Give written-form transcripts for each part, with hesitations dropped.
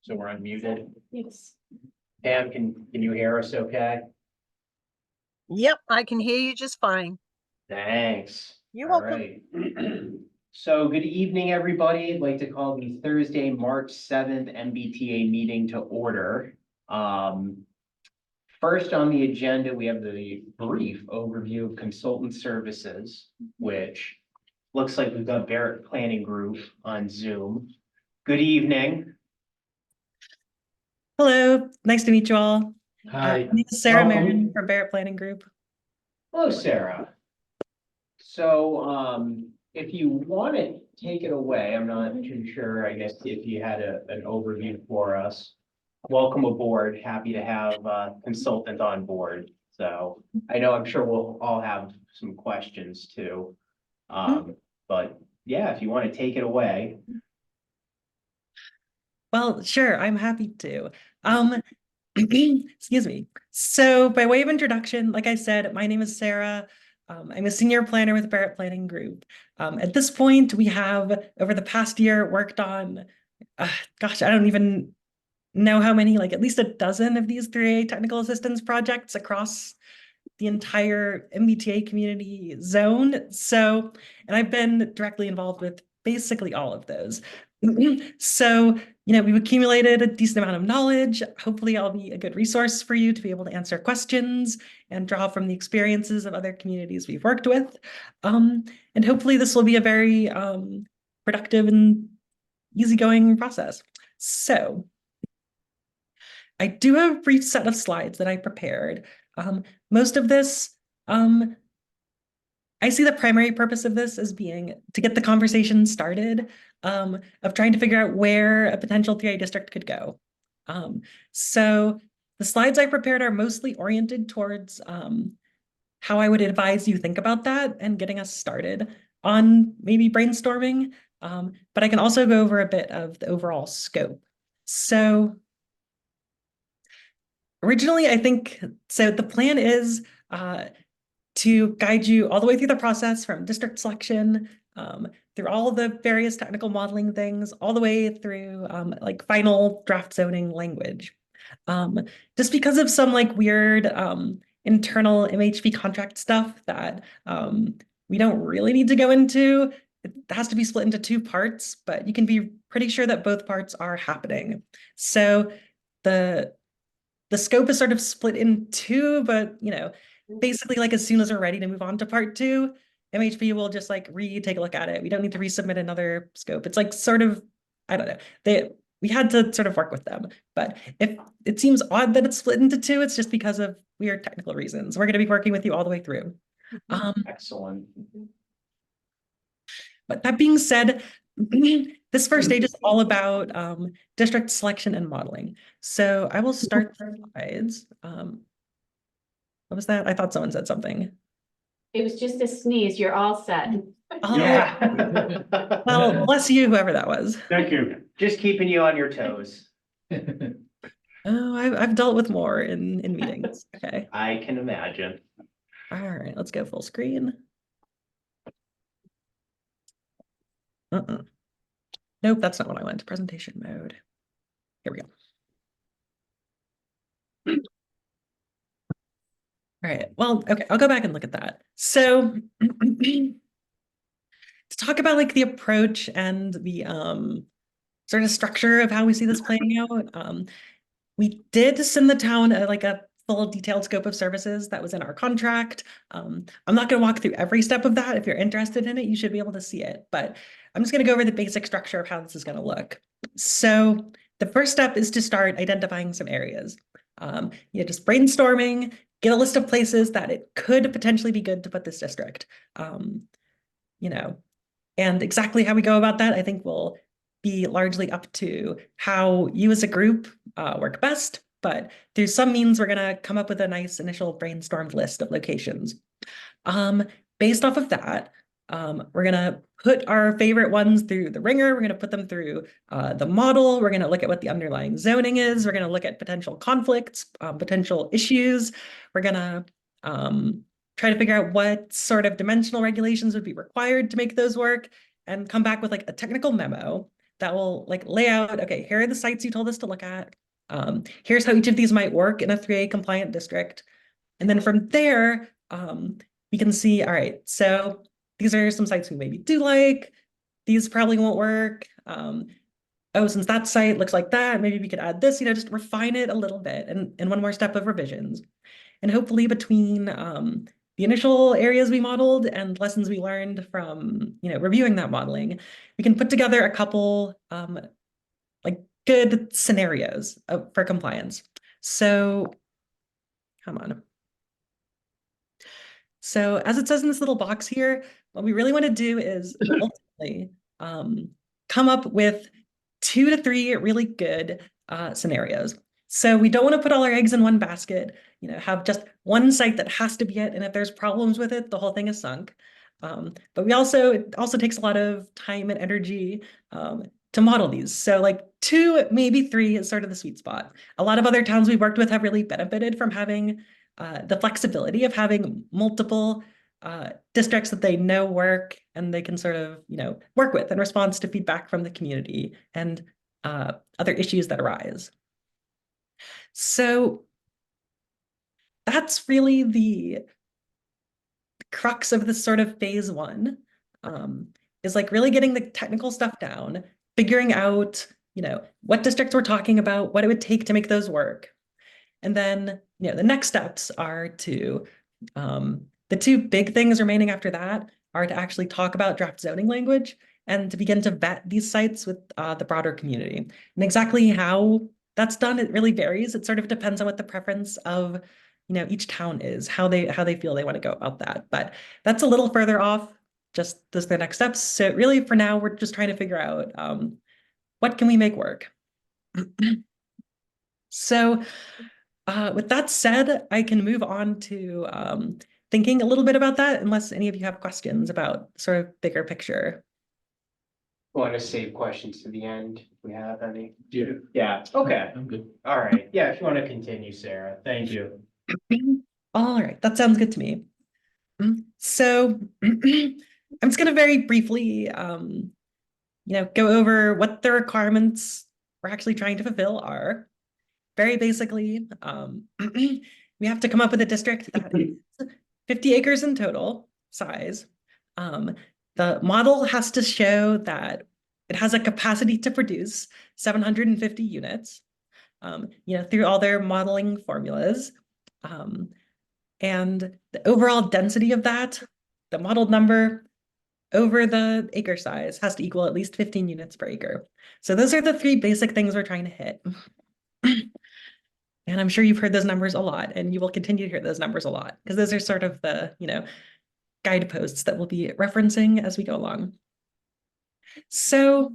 So we're unmuted. Yes. Pam, can you hear us okay? Yep, I can hear you just fine. Thanks. You're All welcome. right. So good evening, everybody. I'd like to call the Thursday, March 7th MBTA meeting to order. First on the agenda, we have the brief overview of consultant services, which looks like we've got Barrett Planning Group on Zoom. Good evening. Hello, nice to meet you all. Hi. My name is Sarah Welcome. Marion for Barrett Planning Group. Hello, Sarah. So, if you want to take it away, I'm not too sure, I guess, if you had an overview for us. Welcome aboard. Happy to have a consultant on board. So I know, I'm sure we'll all have some questions too. But yeah, if you want to take it away. Well, sure, I'm happy to. Excuse me. So by way of introduction, like I said, my name is Sarah. I'm a senior planner with Barrett Planning Group. At this point, we have, over the past year, worked on, gosh, I don't even know how many, like at least a dozen of these 3A technical assistance projects across the entire MBTA community zone. So, and I've been directly involved with basically all of those. So, we've accumulated a decent amount of knowledge. Hopefully I'll be a good resource for you to be able to answer questions and draw from the experiences of other communities we've worked with. And hopefully this will be a very productive and easygoing process. So I do have a brief set of slides that I prepared. Most of this, I see the primary purpose of this as being to get the conversation started, of trying to figure out where a potential 3A district could go. So the slides I prepared are mostly oriented towards how I would advise you think about that and getting us started on maybe brainstorming. But I can also go over a bit of the overall scope. So originally, I think, so the plan is to guide you all the way through the process from district selection, through all the various technical modeling things, all the way through like final draft zoning language. Just because of some like weird internal MHP contract stuff that we don't really need to go into. It has to be split into two parts, but you can be pretty sure that both parts are happening. So the scope is sort of split in two, but basically like as soon as we're ready to move on to part two, MHP will just like take a look at it. We don't need to resubmit another scope. It's like sort of, I don't know. We had to sort of work with them, but if it seems odd that it's split into two, it's just because of weird technical reasons. We're going to be working with you all the way through. Excellent. But that being said, this first stage is all about district selection and modeling. So I will start the slides. What was that? I thought someone said something. It was just a sneeze. You're all set. Oh, Yeah. well, bless you, whoever that was. Thank you. Just keeping you on your toes. Oh, I've dealt with more in meetings. Okay. I can imagine. All right, let's go full screen. Nope, that's not what I went. Presentation mode. Here we go. All right, well, okay, I'll go back and look at that. So to talk about like the approach and the sort of structure of how we see this playing out, we did send the town like a full detailed scope of services that was in our contract. I'm not going to walk through every step of that. If you're interested in it, you should be able to see it, but I'm just going to go over the basic structure of how this is going to look. So the first step is to start identifying some areas. Just brainstorming, get a list of places that it could potentially be good to put this district. And exactly how we go about that, I think will be largely up to how you as a group work best. But through some means, we're going to come up with a nice initial brainstormed list of locations. Based off of that, we're going to put our favorite ones through the ringer. We're going to put them through the model. We're going to look at what the underlying zoning is. We're going to look at potential conflicts, potential issues. We're going to try to figure out what sort of dimensional regulations would be required to make those work. and come back with like a technical memo that will like lay out, okay, here are the sites you told us to look at. Here's how each of these might work in a 3A compliant district. And then from there, we can see, all right, so these are some sites we maybe do like. These probably won't work. Oh, since that site looks like that, maybe we could add this, just refine it a little bit and one more step of revisions. And hopefully between the initial areas we modeled and lessons we learned from, reviewing that modeling, we can put together a couple like good scenarios for compliance. So, come on. So as it says in this little box here, what we really want to do is ultimately come up with 2 to 3 really good scenarios. So we don't want to put all our eggs in one basket, have just one site that has to be it. And if there's problems with it, the whole thing is sunk. But it also takes a lot of time and energy to model these. So like 2, maybe 3 is sort of the sweet spot. A lot of other towns we've worked with have really benefited from having the flexibility of having multiple districts that they know work and they can sort of, work with in response to feedback from the community and other issues that arise. So that's really the crux of this sort of phase 1, is like really getting the technical stuff down, figuring out, what districts we're talking about, what it would take to make those work. And then, the next steps are to, the 2 big things remaining after that are to actually talk about draft zoning language and to begin to vet these sites with the broader community. And exactly how that's done, it really varies. It sort of depends on what the preference of, each town is, how they feel they want to go about that. But that's a little further off, just those are the next steps. So really for now, we're just trying to figure out what can we make work. So with that said, I can move on to thinking a little bit about that, unless any of you have questions about sort of bigger picture. Want to save questions to the end if we have any? Yeah, Yeah, okay, I'm good. all right. Yeah, if you want to continue, Sarah, thank you. All right, that sounds good to me. So I'm just going to very briefly, go over what the requirements we're actually trying to fulfill are. Very basically, we have to come up with a district that is 50 acres in total size. The model has to show that it has a capacity to produce 750 units, through all their modeling formulas. And the overall density of that, the modeled number over the acre size, has to equal at least 15 units per acre. So those are the 3 basic things we're trying to hit. And I'm sure you've heard those numbers a lot, and you will continue to hear those numbers a lot, because those are sort of the, guideposts that we'll be referencing as we go along. So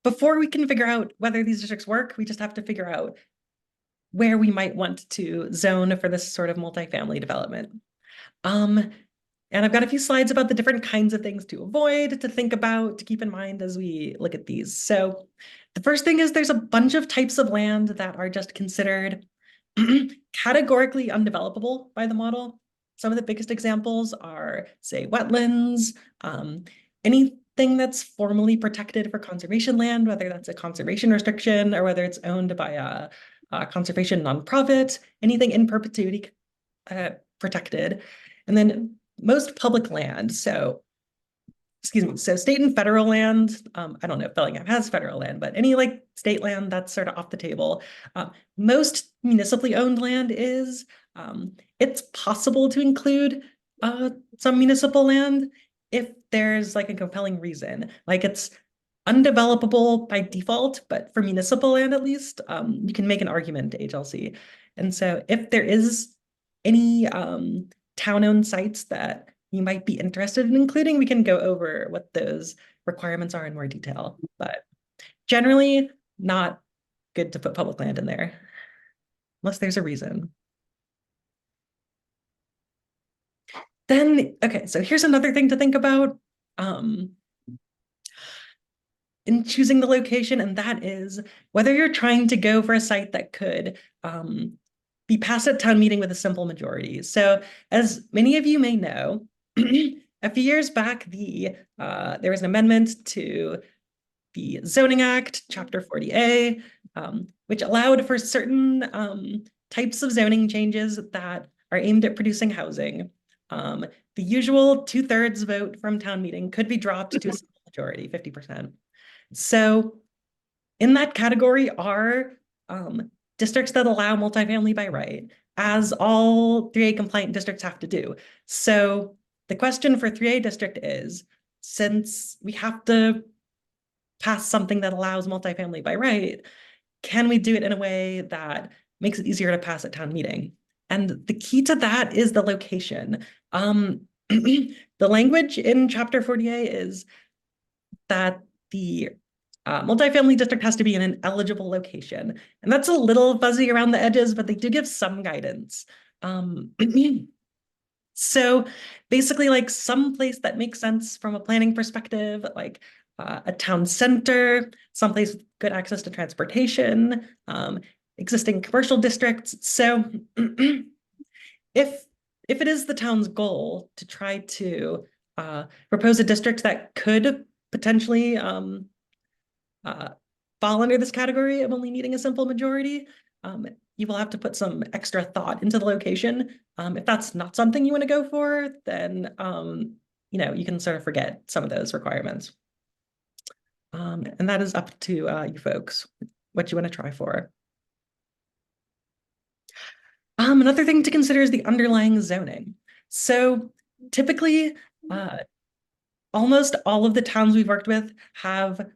before we can figure out whether these districts work, we just have to figure out where we might want to zone for this sort of multifamily development. And I've got a few slides about the different kinds of things to avoid, to think about, to keep in mind as we look at these. So the first thing is there's a bunch of types of land that are just considered categorically undevelopable by the model. Some of the biggest examples are, say, wetlands, anything that's formally protected for conservation land, whether that's a conservation restriction or whether it's owned by a conservation nonprofit, anything in perpetuity protected. And then most public land, so state and federal land, I don't know if Bellingham has federal land, but any like state land, that's sort of off the table. Most municipally owned land is, it's possible to include some municipal land if there's like a compelling reason. Like it's undevelopable by default, but for municipal land at least, you can make an argument to HLC. And so if there is any town-owned sites that you might be interested in including, we can go over what those requirements are in more detail, but generally not good to put public land in there unless there's a reason. Then, okay, so here's another thing to think about in choosing the location, and that is whether you're trying to go for a site that could be passed at town meeting with a simple majority. So as many of you may know, a few years back, there was an amendment to the Zoning Act, Chapter 40A, which allowed for certain types of zoning changes that are aimed at producing housing. The usual 2/3 vote from town meeting could be dropped to a simple majority, 50%. So in that category are districts that allow multifamily by right, as all 3A compliant districts have to do. So the question for 3A district is, since we have to pass something that allows multifamily by right, can we do it in a way that makes it easier to pass at town meeting? And the key to that is the location. The language in Chapter 40A is that the multifamily district has to be in an eligible location. And that's a little fuzzy around the edges, but they do give some guidance. So basically, like some place that makes sense from a planning perspective, like a town center, someplace with good access to transportation, existing commercial districts. So if it is the town's goal to try to propose a district that could potentially fall under this category of only needing a simple majority, you will have to put some extra thought into the location. If that's not something you want to go for, then you can sort of forget some of those requirements. And that is up to you folks, what you want to try for. Another thing to consider is the underlying zoning. So typically, almost all of the towns we've worked with have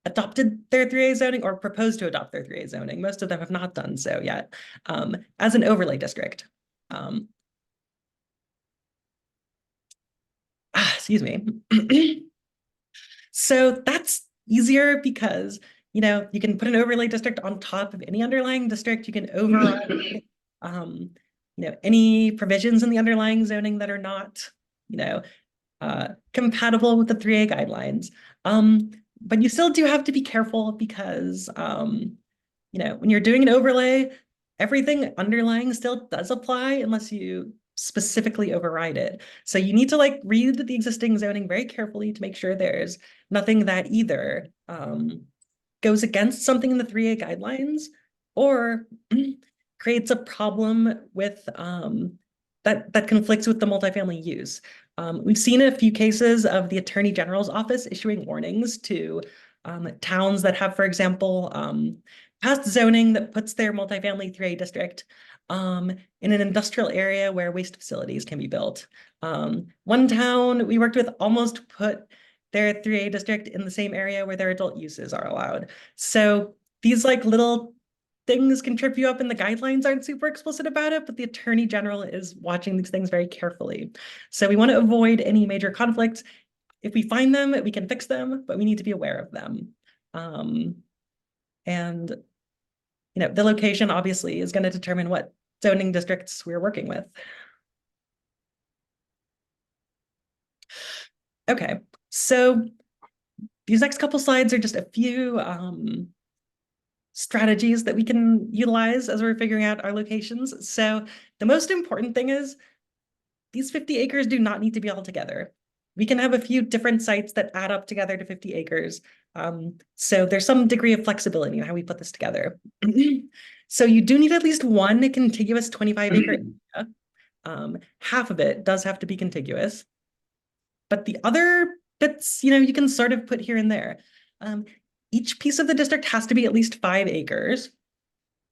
adopted their 3A zoning or proposed to adopt their 3A zoning. Most of them have not done so yet, as an overlay district. Excuse me. So that's easier because, you can put an overlay district on top of any underlying district. You can override, any provisions in the underlying zoning that are not, compatible with the 3A guidelines. But you still do have to be careful because, when you're doing an overlay, everything underlying still does apply unless you specifically override it. So you need to read the existing zoning very carefully to make sure there's nothing that either goes against something in the 3A guidelines or creates a problem with that conflicts with the multifamily use. We've seen a few cases of the Attorney General's office issuing warnings to towns that have, for example, passed zoning that puts their multifamily 3A district in an industrial area where waste facilities can be built. One town we worked with almost put their 3A district in the same area where their adult uses are allowed. So these little things can trip you up, and the guidelines aren't super explicit about it, but the Attorney General is watching these things very carefully. So we want to avoid any major conflicts. If we find them, we can fix them, but we need to be aware of them. And the location obviously is going to determine what zoning districts we're working with. Okay, so these next couple slides are just a few strategies that we can utilize as we're figuring out our locations. So the most important thing is these 50 acres do not need to be all together. We can have a few different sites that add up together to 50 acres. So there's some degree of flexibility in how we put this together. So you do need at least one contiguous 25-acre area. Half of it does have to be contiguous. But the other bits, you can sort of put here and there. Each piece of the district has to be at least 5 acres.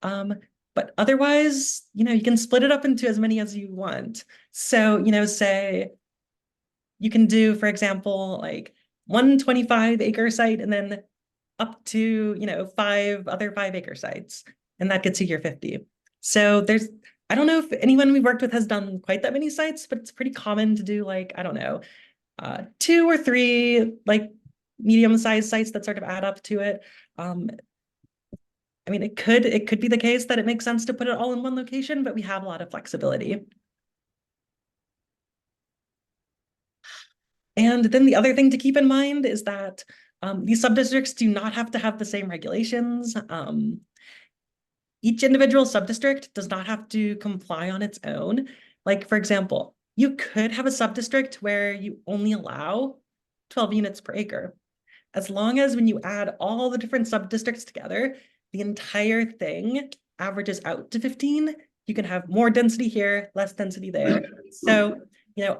But otherwise, you can split it up into as many as you want. So, say you can do, for example, one 25-acre site and then up to, 5 other 5-acre sites. And that gets you your 50. So I don't know if anyone we've worked with has done quite that many sites, but it's pretty common to do I don't know, 2 or 3 medium-sized sites that sort of add up to it. I mean, it could be the case that it makes sense to put it all in one location, but we have a lot of flexibility. And then the other thing to keep in mind is that these subdistricts do not have to have the same regulations. Each individual subdistrict does not have to comply on its own. For example, You could have a sub-district where you only allow 12 units per acre. As long as when you add all the different sub-districts together, the entire thing averages out to 15, you can have more density here, less density there. So,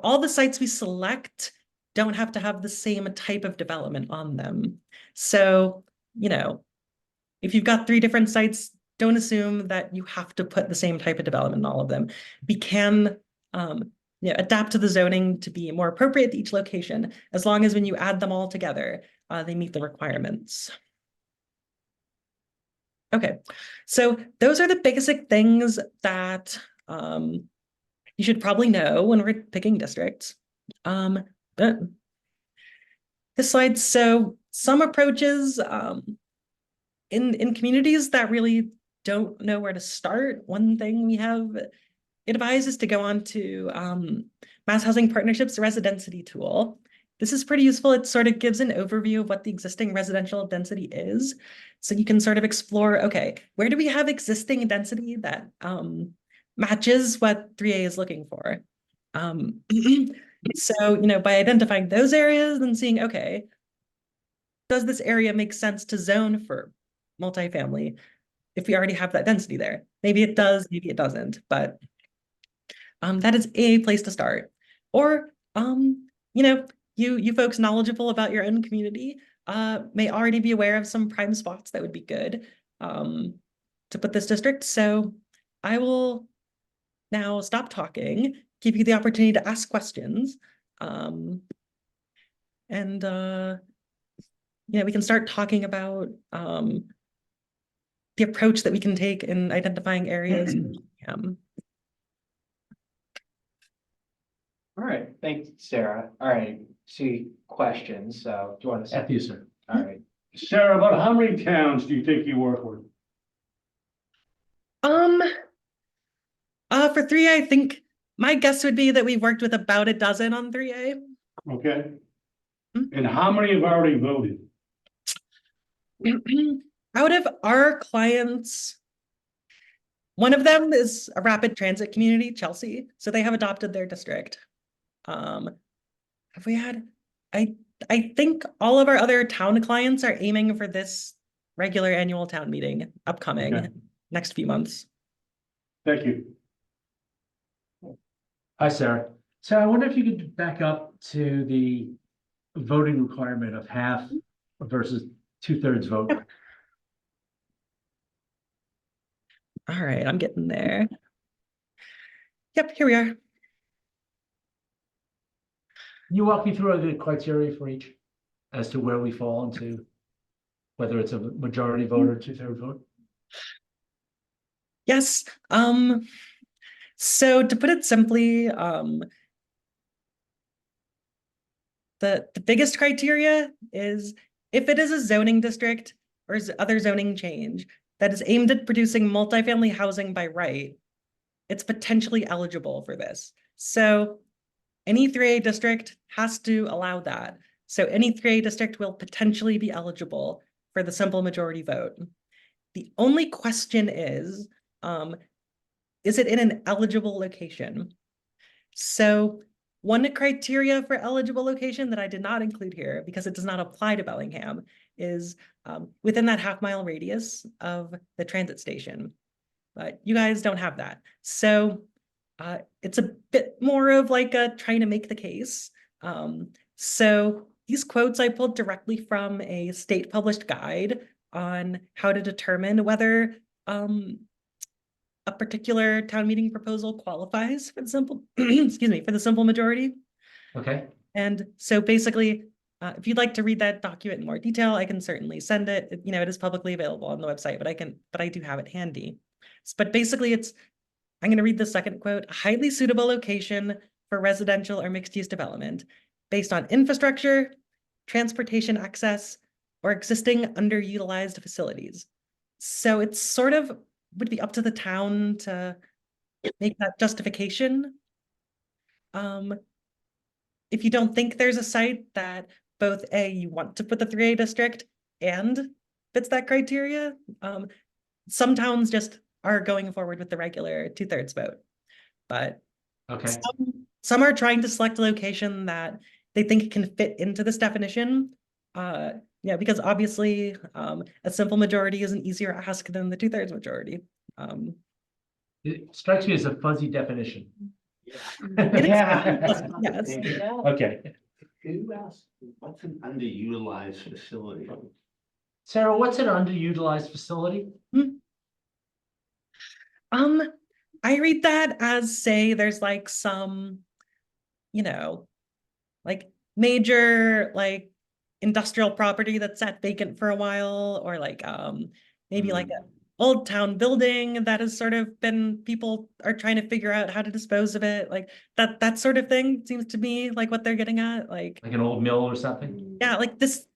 all the sites we select don't have to have the same type of development on them. So, if you've got 3 different sites, don't assume that you have to put the same type of development in all of them. We can adapt to the zoning to be more appropriate to each location, as long as when you add them all together, they meet the requirements. Okay, so those are the basic things that you should probably know when we're picking districts. This slide, so some approaches in communities that really don't know where to start, one thing we have advised is to go on to Mass Housing Partnerships Residency tool. This is pretty useful. It sort of gives an overview of what the existing residential density is. So you can sort of explore, okay, where do we have existing density that matches what 3A is looking for? So, by identifying those areas and seeing, okay, does this area make sense to zone for multifamily if we already have that density there? Maybe it does, maybe it doesn't, but that is a place to start. Or, you folks knowledgeable about your own community may already be aware of some prime spots that would be good to put this district. So I will now stop talking, give you the opportunity to ask questions. And we can start talking about the approach that we can take in identifying areas. All right, thanks, Sarah. All right, see questions, so do you want to say? After you, sir. All right, Sarah, about how many towns do you think you work with? For 3A, I think my guess would be that we've worked with about a dozen on 3A. Okay. Hmm. And how many have already voted? Out of our clients, one of them is a rapid transit community, Chelsea, so they have adopted their district. Have we had, I think all of our other town clients are aiming for this regular annual town meeting upcoming Okay. next few months. Thank you. Hi, Sarah. So I wonder if you could back up to the voting requirement of half versus 2/3 vote. All right, I'm getting there. Yep, here we are. Can you walk me through the criteria for each as to where we fall into, whether it's a majority vote or 2/3 vote? Yes. So to put it simply, the biggest criteria is if it is a zoning district or other zoning change that is aimed at producing multifamily housing by right, it's potentially eligible for this. So any 3A district has to allow that. So any 3A district will potentially be eligible for the simple majority vote. The only question is it in an eligible location? So one criteria for eligible location that I did not include here because it does not apply to Bellingham is within that half-mile radius of the transit station. But you guys don't have that. So it's a bit more of like trying to make the case. So these quotes I pulled directly from a state published guide on how to determine whether a particular town meeting proposal qualifies for the simple, excuse me, for the simple majority. Okay. And so basically, if you'd like to read that document in more detail, I can certainly send it. It is publicly available on the website, but I do have it handy. But basically I'm going to read the second quote: a highly suitable location for residential or mixed use development based on infrastructure, transportation access, or existing underutilized facilities. So it's sort of would be up to the town to make that justification. If you don't think there's a site that both you want to put the 3A district and fits that criteria, some towns just are going forward with the regular 2/3 vote. But Okay. some are trying to select a location that they think can fit into this definition. Yeah, because obviously, a simple majority is an easier ask than the 2/3 majority. It strikes me as a fuzzy definition. It is Yeah. fuzzy, yes. Okay, Can you ask, what's an underutilized facility? Sarah, what's an underutilized facility? I read that as, say, there's like some, you know, like major like industrial property that's sat vacant for a while, or like maybe like an old town building that has sort of been, people are trying to figure out how to dispose of it, like that sort of thing seems to me like what they're getting at, like Like an old mill or something? yeah, like this,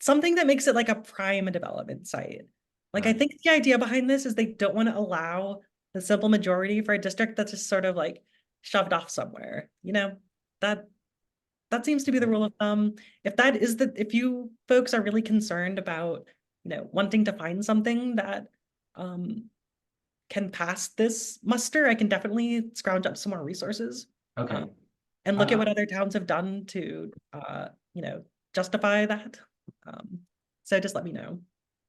something that makes it like a prime development site. Like I Right. think the idea behind this is they don't want to allow the simple majority for a district that's just sort of like shoved off somewhere, that that seems to be the rule of thumb. If that is if you folks are really concerned about, wanting to find something that can pass this muster, I can definitely scrounge up some more resources Okay, and look at Uh, what other towns have done to, justify that. So just let me know.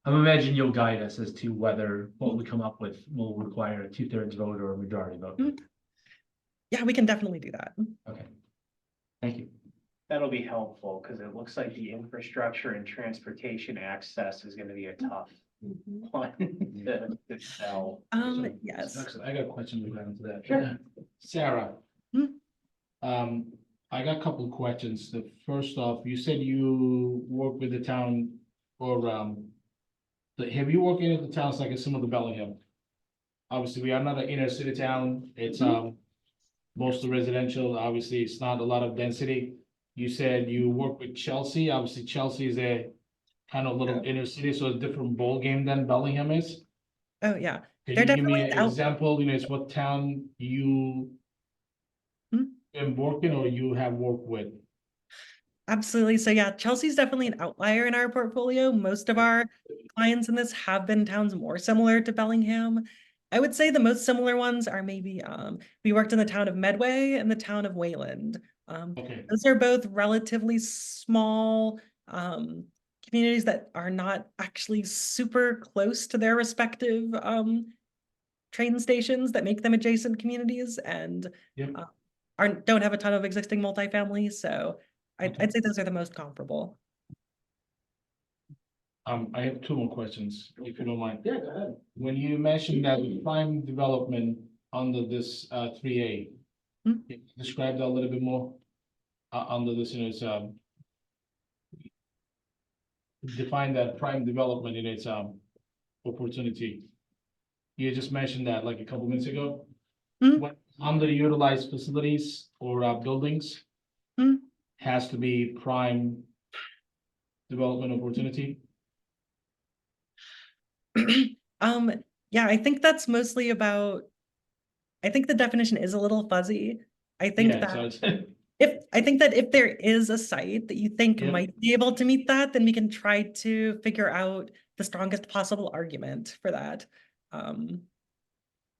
I'm imagining you'll guide us as to whether what we come up with will require a 2/3 vote or a majority vote. Yeah, we can definitely do that. Okay. Thank you. That'll be helpful, because it looks like the infrastructure and transportation access is gonna be a tough one to sell. Yes. Actually, I got a question regarding to that. Sure. Sarah. Hmm? I got a couple of questions. The first off, you said you work with the town or, have you worked in the towns like similar to Bellingham? Obviously, we are not an inner city town. It's, mostly residential. Obviously, it's not a lot of density. You said you work with Chelsea. Obviously, Chelsea is a kind of little inner city, so it's a different ball game than Bellingham is. Oh, yeah. Can They're you give me definitely an out. example, it's what town you Hmm? been working or you have worked with? Absolutely. So yeah, Chelsea's definitely an outlier in our portfolio. Most of our clients in this have been towns more similar to Bellingham. I would say the most similar ones are maybe we worked in the town of Medway and the town of Wayland. Okay, Those are both relatively small communities that are not actually super close to their respective train stations that make them adjacent communities, and Yep. don't have a ton of existing multifamily. So Okay. I'd say those are the most comparable. I have two more questions, if you don't mind. Yeah, go ahead. When you mentioned that prime development under this, 3A. Hmm? Can you describe that a little bit more? Under this, it's, define that prime development in its, opportunity. You just mentioned that like a couple minutes ago. Hmm? What underutilized facilities or, buildings Hmm? has to be prime development opportunity? Yeah, I think that's mostly about, I think the definition is a little fuzzy. I think Yeah, that so it's, if there is a site that you think Yep. might be able to meet that, then we can try to figure out the strongest possible argument for that.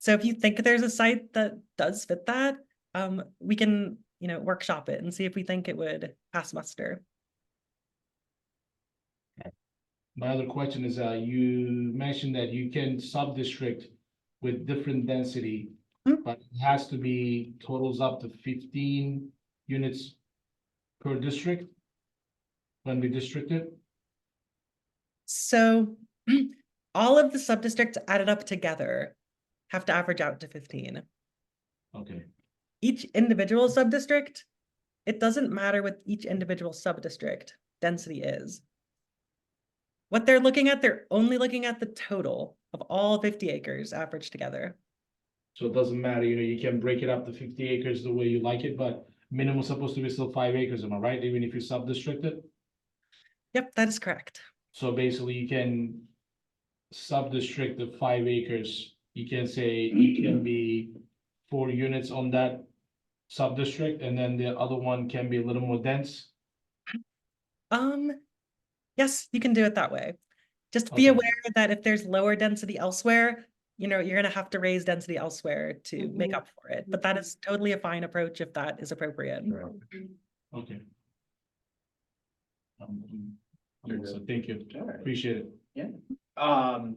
So if you think there's a site that does fit that, we can, workshop it and see if we think it would pass muster. my other question is, you mentioned that you can sub-district with different density. Hmm. But it has to be totals up to 15 units per district. When we district it, So all of the sub-districts added up together have to average out to 15. okay, Each individual sub-district, it doesn't matter what each individual sub-district density is. What they're only looking at the total of all 50 acres averaged together. so it doesn't matter, you can break it up to 50 acres the way you like it, but minimum supposed to be still 5 acres, am I right? Even if you sub-district it? Yep, that is correct. So basically you can sub-district the 5 acres, you can say it can be 4 units on that sub-district, and then the other one can be a little more dense. Yes, you can do it that way. Just be Okay. aware that if there's lower density elsewhere, you're gonna have to raise density elsewhere to make up for it, but that is totally a fine approach if that is appropriate. Okay. So thank you, All right. appreciate it.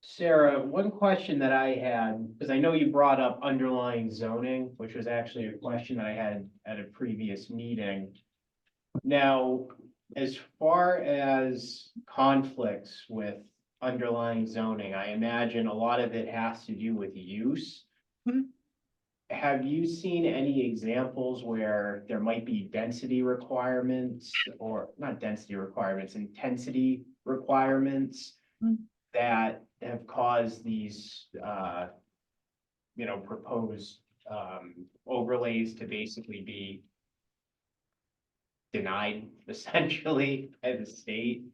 Sarah, one question that I had, because I know you brought up underlying zoning, which was actually a question that I had at a previous meeting. Now, as far as conflicts with underlying zoning, I imagine a lot of it has to do with use. Mhm. Have you seen any examples where there might be density requirements, or not density requirements, intensity requirements Mm. that have caused these, proposed, overlays to basically be denied essentially by the state?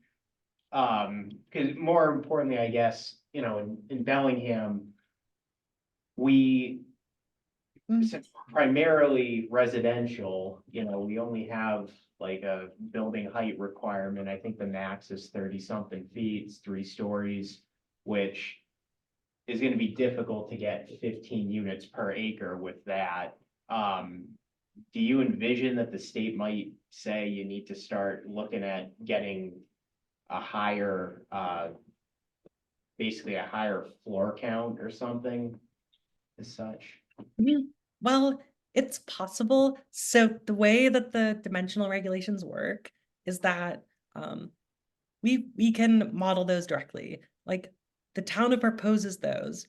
Because more importantly, I guess, in Bellingham, we, Mm. since we're primarily residential, we only have like a building height requirement. I think the max is 30-something feet, it's 3 stories, which is gonna be difficult to get 15 units per acre with that. Do you envision that the state might say you need to start looking at getting a higher, basically a higher floor count or something as such? Well, it's possible. So the way that the dimensional regulations work is that we can model those directly. Like the town proposes those,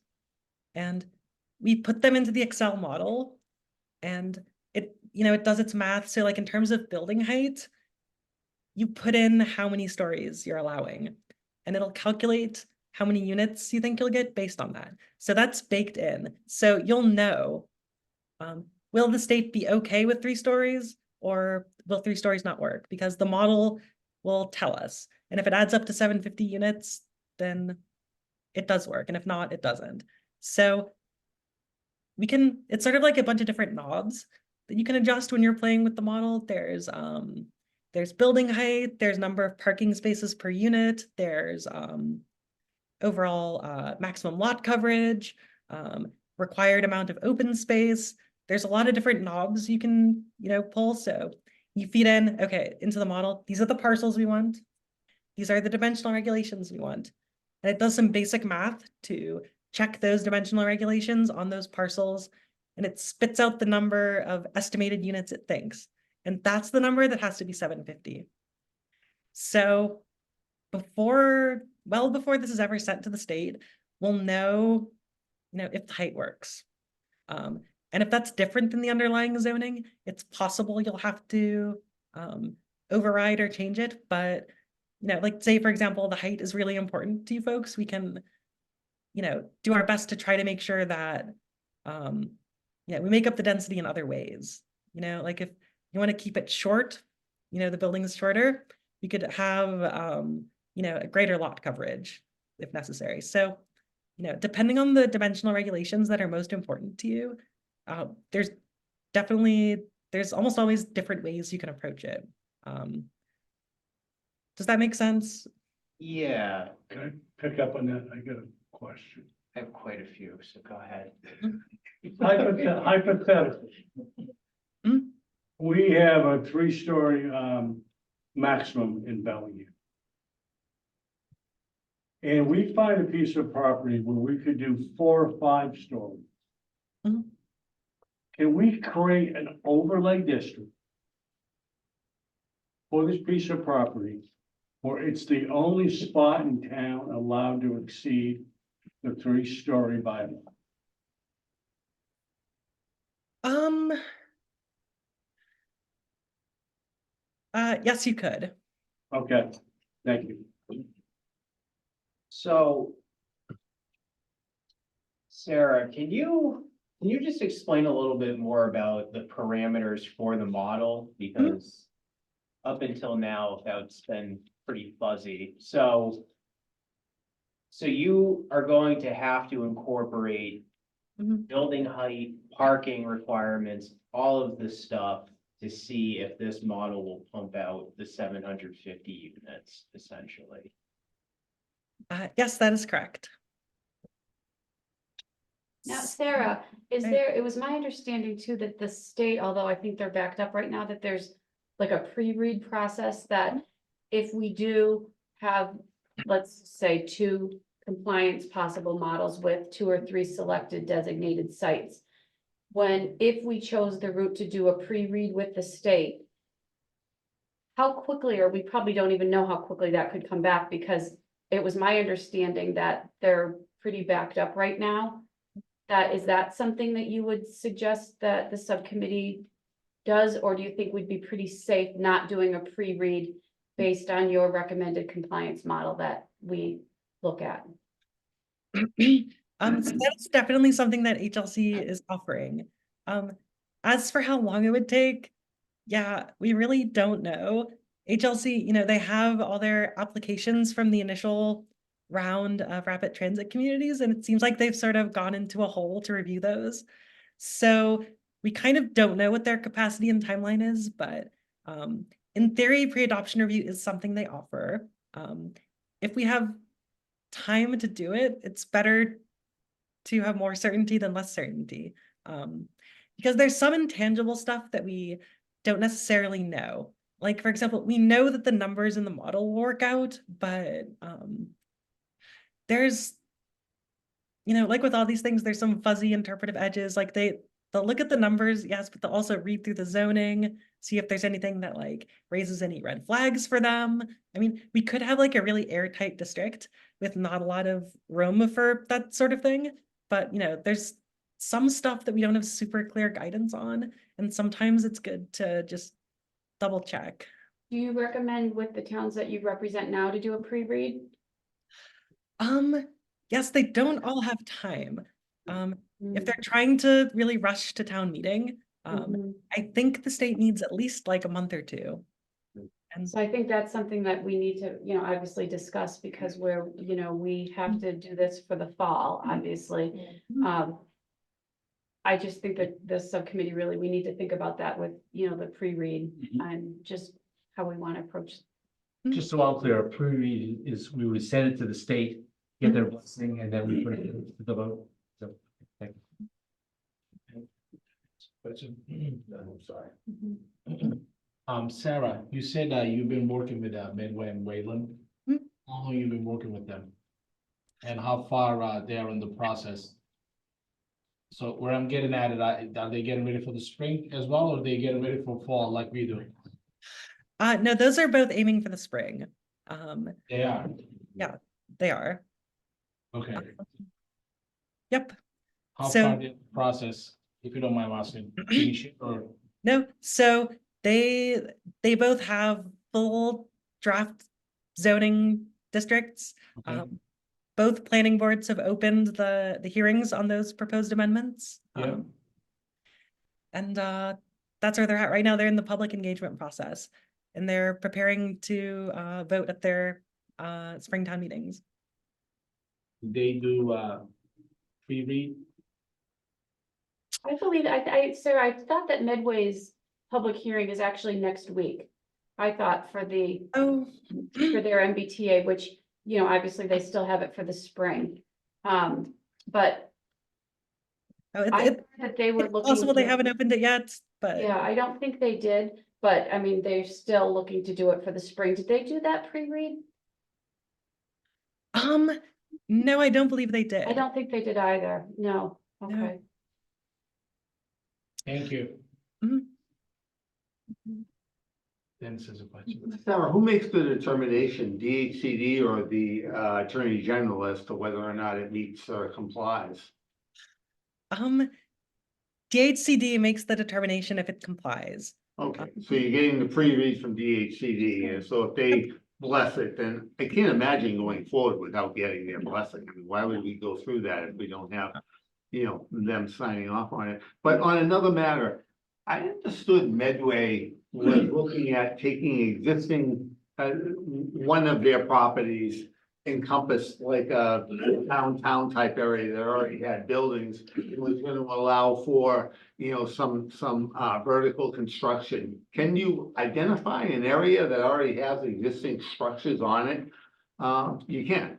and we put them into the Excel model, and it does its math. So like in terms of building height, you put in how many stories you're allowing, and it'll calculate how many units you think you'll get based on that. So that's baked in. So you'll know, will the state be okay with 3 stories, or will 3 stories not work? Because the model will tell us. And if it adds up to 750 units, then it does work. And if not, it doesn't. So it's sort of like a bunch of different knobs that you can adjust when you're playing with the model. There's building height, there's number of parking spaces per unit, there's overall maximum lot coverage, required amount of open space. There's a lot of different knobs you can, pull. So you feed in, okay, into the model, these are the parcels we want. These are the dimensional regulations we want. And it does some basic math to check those dimensional regulations on those parcels, and it spits out the number of estimated units it thinks. And that's the number that has to be 750. So well before this is ever sent to the state, we'll know, if the height works. And if that's different than the underlying zoning, it's possible you'll have to override or change it. But, like say, for example, the height is really important to you folks, we can, do our best to try to make sure that, we make up the density in other ways. Like if you want to keep it short, the building is shorter, you could have, a greater lot coverage if necessary. So, depending on the dimensional regulations that are most important to you, there's almost always different ways you can approach it. Does that make sense? Yeah, Can I pick up on that? I got a question. I have quite a few, so go ahead. Hypothetical. Mm. We have a 3-story maximum in Bellingham. And we find a piece of property where we could do 4 or 5 stories. Mhm. Can we create an overlay district for this piece of property where it's the only spot in town allowed to exceed the 3-story bylaw? Yes, you could. Okay, thank you. So, Sarah, can you just explain a little bit more about the parameters for the model? Because up until now, that's been pretty fuzzy. So you are going to have to incorporate Mhm. building height, parking requirements, all of this stuff to see if this model will pump out the 750 units, essentially. Yes, that is correct. Now, Sarah, is Right. there, it was my understanding too that the state, although I think they're backed up right now, that there's like a pre-read process that if we do have, let's say, 2 compliance possible models with 2 or 3 selected designated sites. If we chose the route to do a pre-read with the state, how quickly, or we probably don't even know how quickly that could come back, because it was my understanding that they're pretty backed up right now. Is that something that you would suggest that the subcommittee does, or do you think we'd be pretty safe not doing a pre-read based on your recommended compliance model that we look at? So that's definitely something that HLC is offering. As for how long it would take, yeah, we really don't know. HLC, they have all their applications from the initial round of rapid transit communities, and it seems like they've sort of gone into a hole to review those. So we kind of don't know what their capacity and timeline is, but in theory, pre-adoption review is something they offer. If we have time to do it, it's better to have more certainty than less certainty. Because there's some intangible stuff that we don't necessarily know. Like, for example, we know that the numbers in the model will work out, but there's, like with all these things, there's some fuzzy interpretive edges. Like they'll look at the numbers, yes, but they'll also read through the zoning, see if there's anything that like raises any red flags for them. I mean, we could have like a really airtight district with not a lot of room for that sort of thing. But, there's some stuff that we don't have super clear guidance on. And sometimes it's good to just double check. Do you recommend with the towns that you represent now to do a pre-read? Yes, they don't all have time. If they're trying to really rush to town meeting, Mhm. I think the state needs at least like a month or 2. And So I think that's something that we need to, obviously discuss, because we have to do this for the fall, obviously. I just think that the subcommittee really, we need to think about that with, the pre-read and just how we want to approach. Just so I'm clear, a pre-read is we would send it to the state, get their blessing, and then we put it to the vote. So, thank I'm sorry. Sarah, you said you've been working with Midway and Wayland. Hmm. How long you been working with them? And how far they are in the process? So where I'm getting at it, are they getting ready for the spring as well, or are they getting ready for fall like we do? No, those are both aiming for the spring. They are. Yeah, they are. Okay. Yep. How So- far the process, if you don't mind asking, finish or? No, so they both have full draft zoning districts. Okay. Both planning boards have opened the hearings on those proposed amendments. Yeah. And that's where they're at right now. They're in the public engagement process, and they're preparing to vote at their Springtown meetings. They do pre-read? I believe, Sarah, I thought that Midway's public hearing is actually next week. I thought for their Oh, MBTA, which, obviously they still have it for the spring. But I heard that they were it's looking. possible they haven't opened it yet, but Yeah, I don't think they did, but I mean, they're still looking to do it for the spring. Did they do that pre-read? no, I don't believe they did. I don't think they did either. No, okay. Thank you. Mhm. Dennis has a question. Sarah, who makes the determination, DHCD or the Attorney General, as to whether or not it meets or complies? DHCD makes the determination if it complies. Okay, so you're getting the pre-read from DHCD, and so if they bless it, then I can't imagine going forward without getting their blessing. I mean, why would we go through that if we don't have, them signing off on it? But on another matter, I understood Medway was looking at taking existing, one of their properties encompassed like a downtown type area that already had buildings. It was going to allow for, some vertical construction. Can you identify an area that already has existing structures on it? You can.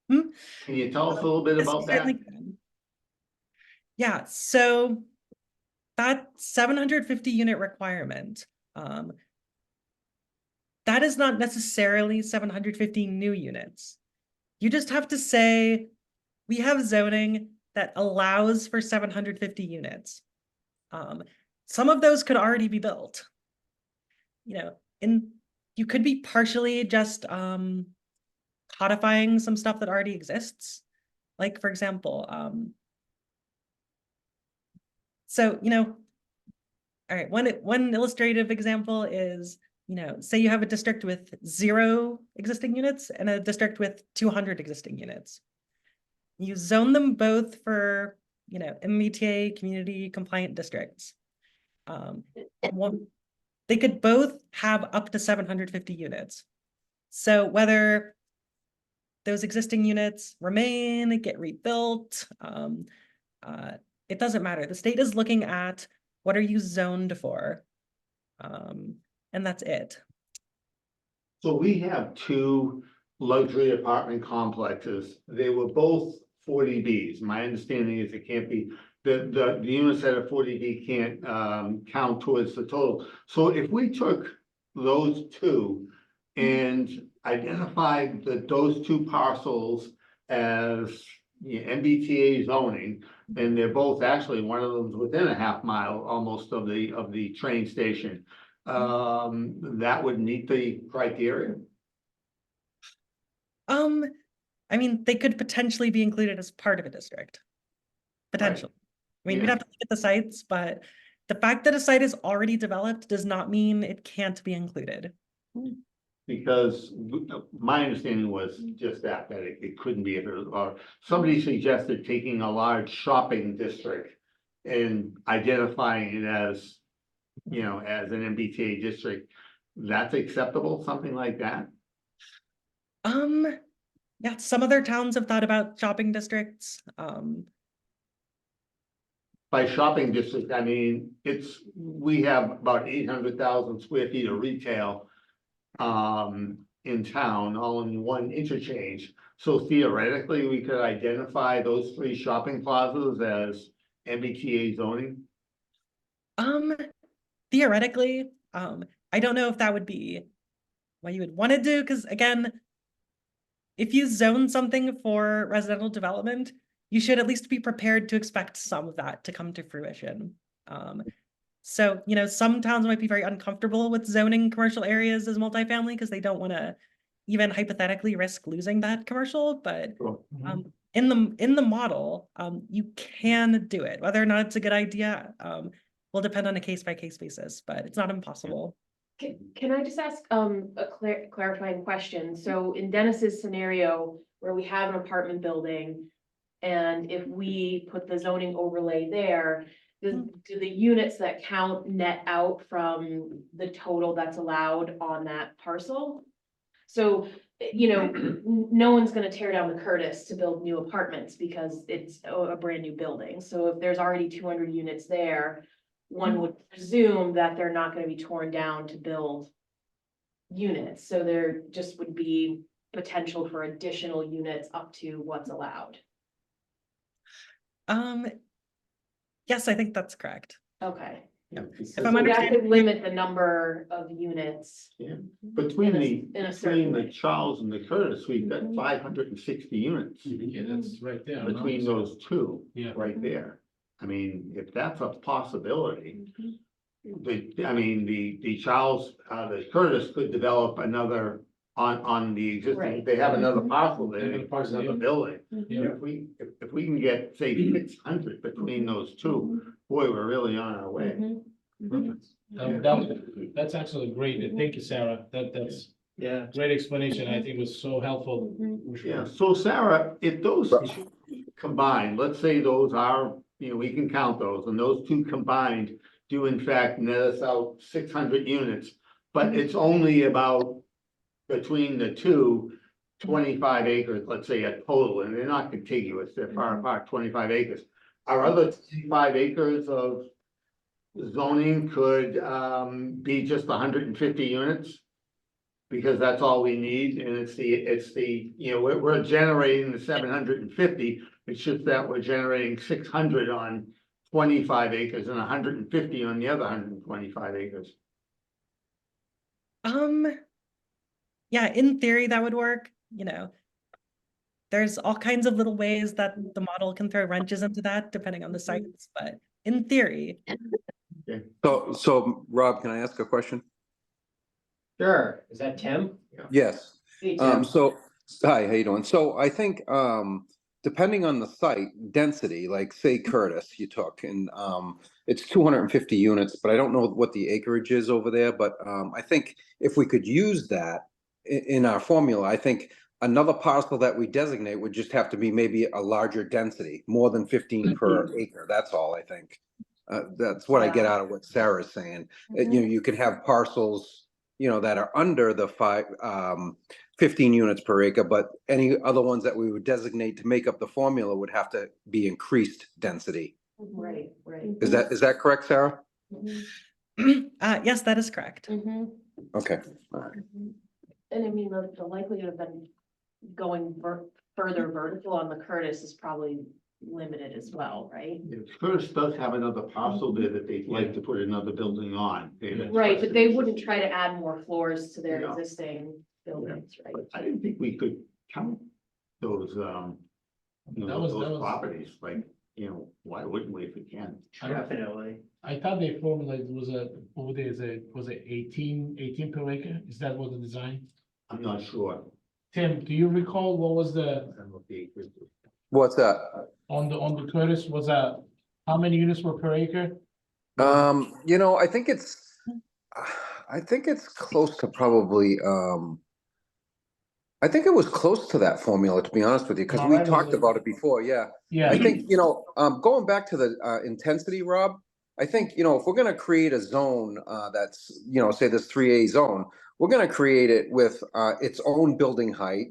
Hmm. Can you tell us a little bit Yes, about we that? certainly can. Yeah, so that 750 unit requirement, that is not necessarily 750 new units. You just have to say, we have zoning that allows for 750 units. Some of those could already be built. You know, and you could be partially just codifying some stuff that already exists. Like, for example, so, all right, one illustrative example is, say you have a district with 0 existing units and a district with 200 existing units. You zone them both for, MBTA community compliant districts. They could both have up to 750 units. So whether those existing units remain, get rebuilt, it doesn't matter. The state is looking at what are you zoned for, and that's it. So we have two luxury apartment complexes. They were both 40Bs. My understanding is it can't be, the units that are 40B can't count towards the total. So if we took those two and identified those two parcels as MBTA zoning, and they're both actually, one of them's within a half mile almost of the train station. That would meet the criteria. I mean, they could potentially be included as part of a district. Potentially. I mean, we'd Yeah. have to look at the sites, but the fact that a site is already developed does not mean it can't be included. Because my understanding was just that it couldn't be, or somebody suggested taking a large shopping district and identifying it as, as an MBTA district. That's acceptable, something like that? Yeah, some other towns have thought about shopping districts. By shopping district, I mean, we have about 800,000 square feet of retail in town, all in one interchange. So theoretically, we could identify those 3 shopping plazas as MBTA zoning. Theoretically, I don't know if that would be what you would want to do, because again, if you zone something for residential development, you should at least be prepared to expect some of that to come to fruition. So, some towns might be very uncomfortable with zoning commercial areas as multifamily because they don't want to even hypothetically risk losing that commercial. But in the model, you can do it. Whether or not it's a good idea will depend on a case-by-case basis, but it's not impossible. Can I just ask a clarifying question? So in Dennis's scenario where we have an apartment building, and if we put the zoning overlay there, do the units that count net out from the total that's allowed on that parcel? So, no one's gonna tear down the Curtis to build new apartments because it's a brand new building. So if there's already 200 units there, one would presume that they're not gonna be torn down to build units. So there just would be potential for additional units up to what's allowed. Yes, I think that's correct. Okay. If So I'm that understanding, could limit the number of units. Between in a certain the way. Charles and the Curtis, we've got Mhm. 560 units Yeah, that's right there. between those two, Yeah. right there. I mean, if that's a possibility, Mhm. I mean, the Charles, the Curtis could develop another on the existing, Right. they have another Mhm. parcel there, Another parcel, another yeah. building. Yeah. If we can get, say, 600 between those two, boy, we're really on our way. Mhm. Mhm. That's actually great. Thank you, Sarah. That's Yeah. great explanation. I think was so helpful. Mhm. Yeah, so Sarah, if those two combined, let's say those are, we can count those, and those two combined do in fact net us out 600 units, but it's only about between the two, 25 acres, let's say a total, and they're not contiguous, they're far apart, 25 acres. Our other 25 acres of zoning could be just 150 units. Because that's all we need, and it's the, we're generating the 750, It's just that we're generating 600 on 25 acres and 150 on the other 125 acres. Yeah, in theory, that would work, There's all kinds of little ways that the model can throw wrenches into that, depending on the sites, but in theory. So Rob, can I ask a question? Sure, is that Tim? Yes. Hey, Tim. So, hi, how you doing? So I think, depending on the site density, like say Curtis you took, and, it's 250 units, but I don't know what the acreage is over there, but, I think if we could use that in our formula, I think another parcel that we designate would just have to be maybe a larger density, more than 15 per acre, that's all, I think. That's what I get out of what Sarah's saying. You could have parcels, that are under the 15 units per acre, but any other ones that we would designate to make up the formula would have to be increased density. Right, right. Is that correct, Sarah? Yes, that is correct. Okay. All right. And I mean, the likelihood of them going further vertical on the Curtis is probably limited as well, right? Curtis does have another parcel there that they'd like to put another building on. Right, but they wouldn't try to add more floors to their No. existing buildings, right? I didn't think we could count those, That was- those properties, like, why wouldn't we if we can? Definitely. I thought they formulated over there was it 18 per acre? Is that what the design? I'm not sure. Tim, do you recall what was I don't know if the acreage was- What's that? on the Curtis, was that, how many units were per acre? I think it's close to probably, I think it was close to that formula, to be honest with you, because we Alright, talked well, about it before, yeah. Yeah. I think, going back to the intensity, Rob, I think, if we're gonna create a zone that's, say this 3A zone, we're gonna create it with its own building height,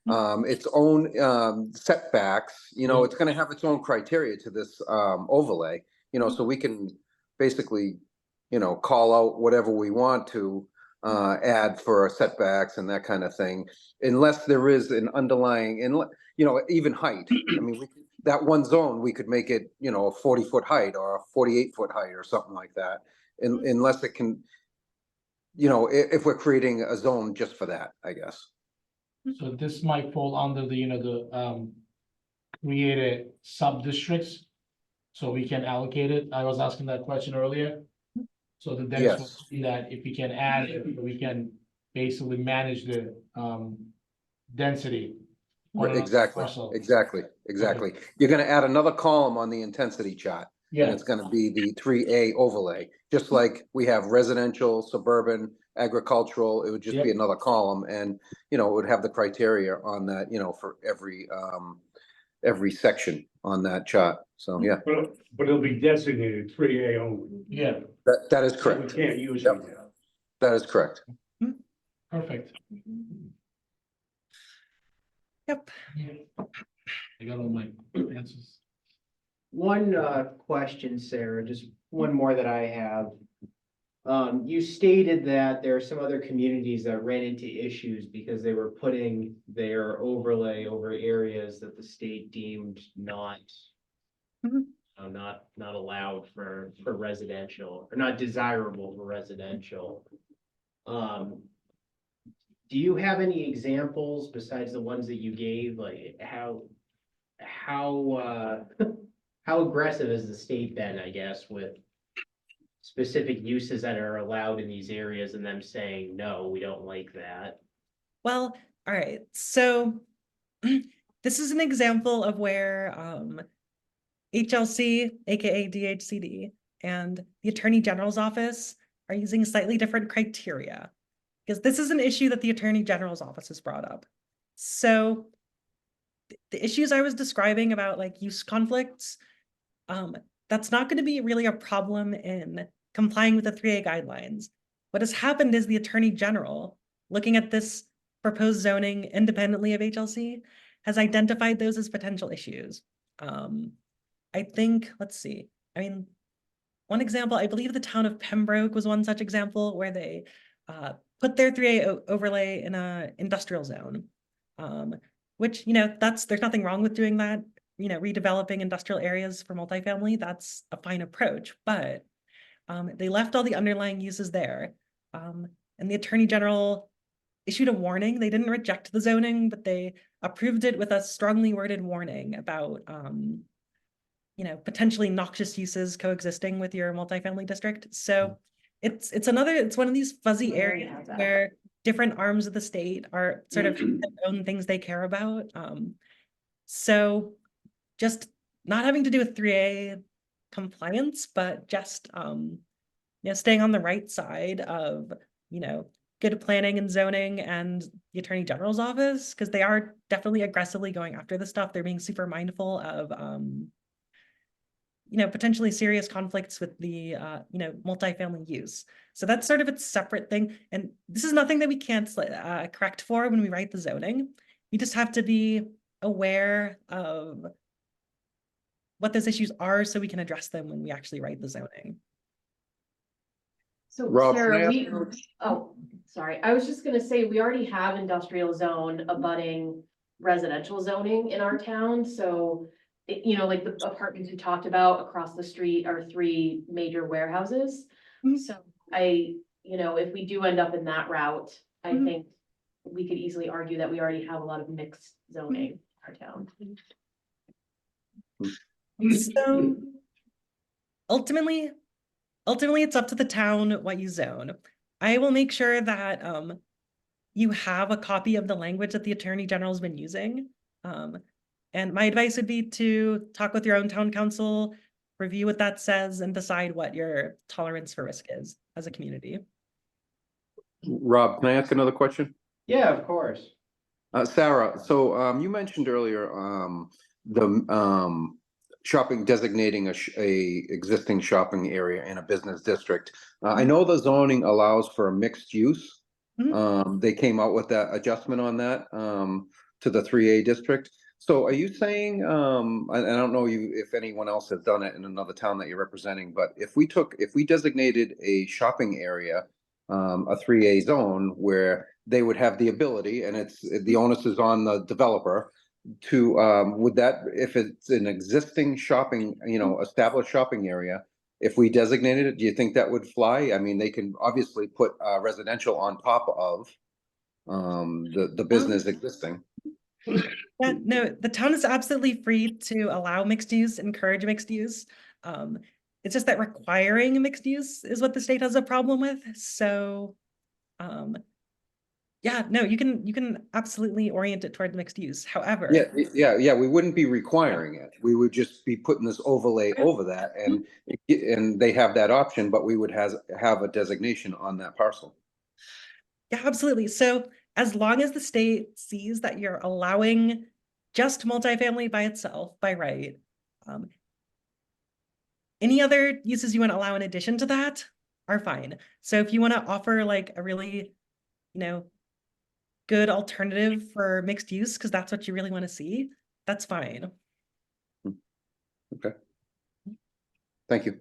its own setbacks, it's gonna have its own criteria to this overlay, so we can basically, call out whatever we want to add for setbacks and that kind of thing, unless there is an underlying, even height. I mean, that one zone, we could make it, a 40-foot height or a 48-foot height or something like that, unless it can, if we're creating a zone just for that, I guess. So this might fall under the created sub-districts. So we can allocate it. I was asking that question earlier. So the Dennis Yes. will see that if we can add it, we can basically manage the density. on another Exactly, parcel. exactly. You're gonna add another column on the intensity chart. And Yeah, it's gonna be the 3A overlay, just like we have residential, suburban, agricultural, it would just be Yep. another column and, it would have the criteria on that, for every section on that chart. So, yeah, But it'll be designated 3A only. yeah, that is So we correct. can't use Yep. it. That is correct. perfect. Yep. I got all my answers. One question, Sarah, just one more that I have. You stated that there are some other communities that ran into issues because they were putting their overlay over areas that the state deemed not Mhm. not allowed for residential, or not desirable for residential. Do you have any examples besides the ones that you gave, like how aggressive has the state been, I guess, with specific uses that are allowed in these areas and them saying, no, we don't like that? Well, all right. So this is an example of where HLC, aka DHCD, and the Attorney General's office are using slightly different criteria. Because this is an issue that the Attorney General's office has brought up. So the issues I was describing about like use conflicts, that's not going to be really a problem in complying with the 3A guidelines. What has happened is the Attorney General, looking at this proposed zoning independently of HLC, has identified those as potential issues. I think, let's see, I mean, one example, I believe the town of Pembroke was one such example where they put their 3A overlay in a industrial zone, which, there's nothing wrong with doing that. redeveloping industrial areas for multifamily, that's a fine approach, but they left all the underlying uses there. And the Attorney General issued a warning. They didn't reject the zoning, but they approved it with a strongly worded warning about potentially noxious uses coexisting with your multifamily district. So it's one of these fuzzy We already areas have that. where different arms of the state are sort of their own things they care about. So just not having to do with 3A compliance, but just staying on the right side of good planning and zoning and the Attorney General's office, because they are definitely aggressively going after this stuff. They're being super mindful of potentially serious conflicts with the multifamily use. So that's sort of its separate thing. And this is nothing that we can't correct for when we write the zoning. We just have to be aware of what those issues are so we can address them when we actually write the zoning. So Rob, can I Sarah, ask sorry, I was just gonna say, we already have industrial zone abutting residential zoning in our town, so like the apartments you talked about across the street are 3 major warehouses. Mhm. So if we do end up in that route, I Mhm. think we could easily argue that we already have a lot of mixed zoning in our town. So ultimately, it's up to the town what you zone. I will make sure that you have a copy of the language that the Attorney General's been using. And my advice would be to talk with your own town council, review what that says, and decide what your tolerance for risk is as a community. Rob, can I ask another question? Yeah, of course. Sarah, so you mentioned earlier the shopping designating a existing shopping area in a business district. I know the zoning allows for a mixed use. They came out with that adjustment on that to the 3A district. So are you saying, I don't know if anyone else has done it in another town that you're representing, but if we designated a shopping area, a 3A zone where they would have the ability, and the onus is on the developer to, would that, if it's an existing shopping, established shopping area, if we designated it, do you think that would fly? I mean, they can obviously put residential on top of the business existing. Yeah, no, the town is absolutely free to allow mixed use, encourage mixed use. It's just that requiring mixed use is what the state has a problem with. So, yeah, no, you can absolutely orient it toward mixed use. However, Yeah, we wouldn't be requiring it. We would just be putting this overlay over that, and they have that option, but we would have a designation on that parcel. yeah, absolutely. So as long as the state sees that you're allowing just multifamily by itself, by right, any other uses you want to allow in addition to that are fine. So if you want to offer like a really, good alternative for mixed use, because that's what you really want to see, that's fine. Okay. Thank you.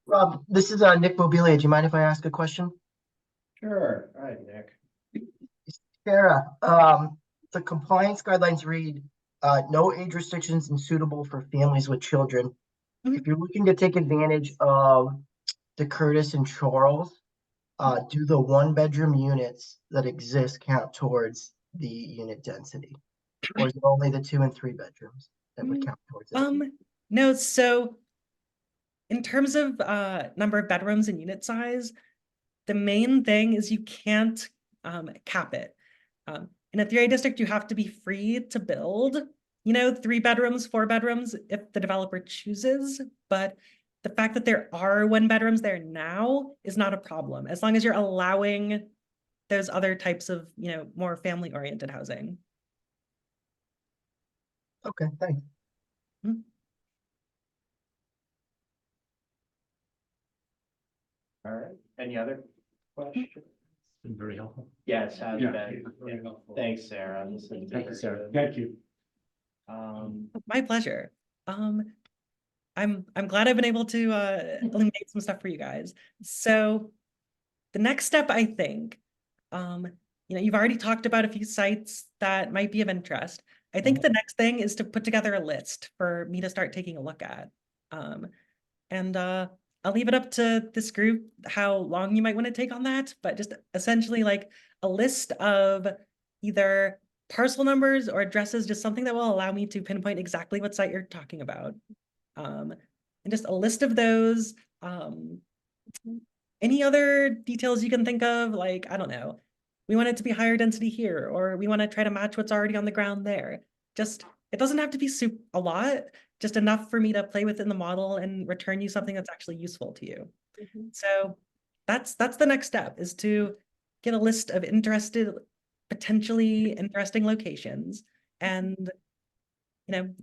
Rob, this is Nick Mobilia. Do you mind if I ask a question? Sure. All right, Nick. Sarah, the compliance guidelines read, no age restrictions and suitable for families with children. Mhm. If you're looking to take advantage of the Curtis and Charles, do the 1-bedroom units that exist count towards the unit density? Or is it only the 2 and 3 bedrooms that would count towards it? No, so in terms of number of bedrooms and unit size, the main thing is you can't cap it. In a 3A district, you have to be free to build, 3 bedrooms, 4 bedrooms if the developer chooses. But the fact that there are 1 bedrooms there now is not a problem, as long as you're allowing those other types of, more family oriented housing. Okay, thanks. All right. Any other questions? Been very helpful. Yes, has Yeah, been. very Yeah. helpful. Thanks, Sarah. This has been Thank you, Sarah. good. Thank you. My pleasure. I'm glad I've been able to illuminate some stuff for you guys. So the next step, I think, you've already talked about a few sites that might be of interest. I think the next thing is to put together a list for me to start taking a look at. And I'll leave it up to this group how long you might want to take on that, but just essentially like a list of either parcel numbers or addresses, just something that will allow me to pinpoint exactly what site you're talking about. And just a list of those. Any other details you can think of, like, I don't know, we want it to be higher density here, or we want to try to match what's already on the ground there. Just, it doesn't have to be a lot, just enough for me to play within the model and return you something that's actually useful to you. So that's the next step, is to get a list of potentially interesting locations, and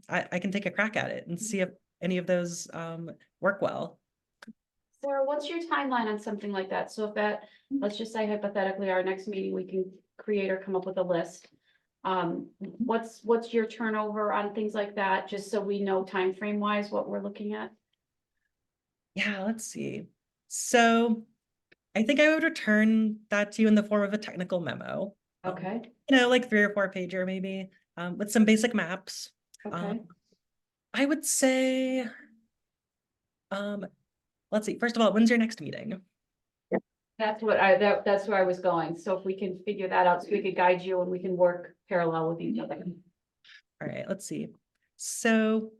I can take a crack at it and see if any of those work well. Sarah, what's your timeline on something like that? So if that, let's just say hypothetically, our next meeting, we can create or come up with a list. What's your turnover on things like that, just so we know time frame wise what we're looking at? Yeah, let's see. So I think I would return that to you in the form of a technical memo. Okay, Like 3 or 4 pager maybe, with some basic maps. okay. I would say, let's see, first of all, when's your next meeting? That's where I was going. So if we can figure that out, so we could guide you and we can work parallel with each other. All right, let's see. So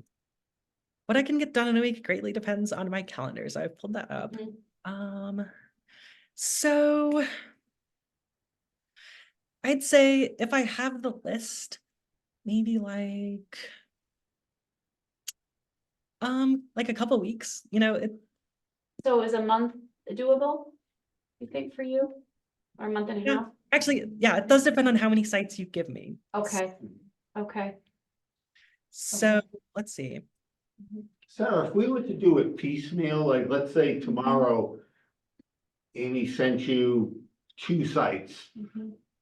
what I can get done in a week greatly depends on my calendar. So I've pulled that up. So I'd say if I have the list, maybe like a couple weeks, So is a month doable, you think, for you? Or a month and a Yeah. half? Actually, yeah, it does depend on how many sites you give me. Okay, okay. So let's see. Sarah, if we were to do it piecemeal, like, let's say tomorrow, Amy sent you 2 sites,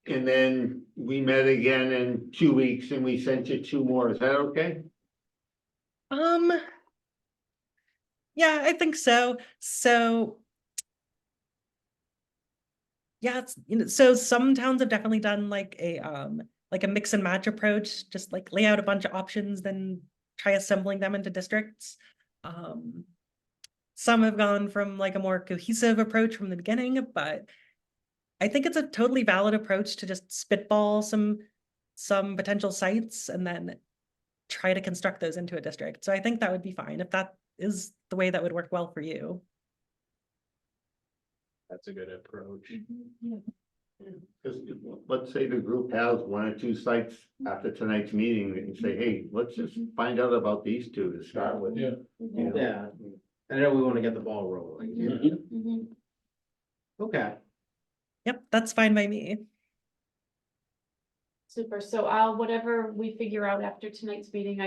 and then we met again in 2 weeks and we sent you 2 more, is that okay? Yeah, I think so. So yeah, so some towns have definitely done like a mix and match approach, just like lay out a bunch of options, then try assembling them into districts. Some have gone from like a more cohesive approach from the beginning, but I think it's a totally valid approach to just spitball some potential sites and then try to construct those into a district. So I think that would be fine if that is the way that would work well for you. That's a good approach. Because let's say the group has 1 or 2 sites after tonight's meeting, and say, hey, let's just find out about these 2 to start with. Yeah. You know? Yeah, I know we want to get the ball rolling. Okay. Yep, that's fine by me. Super. So I'll, whatever we figure out after tonight's meeting,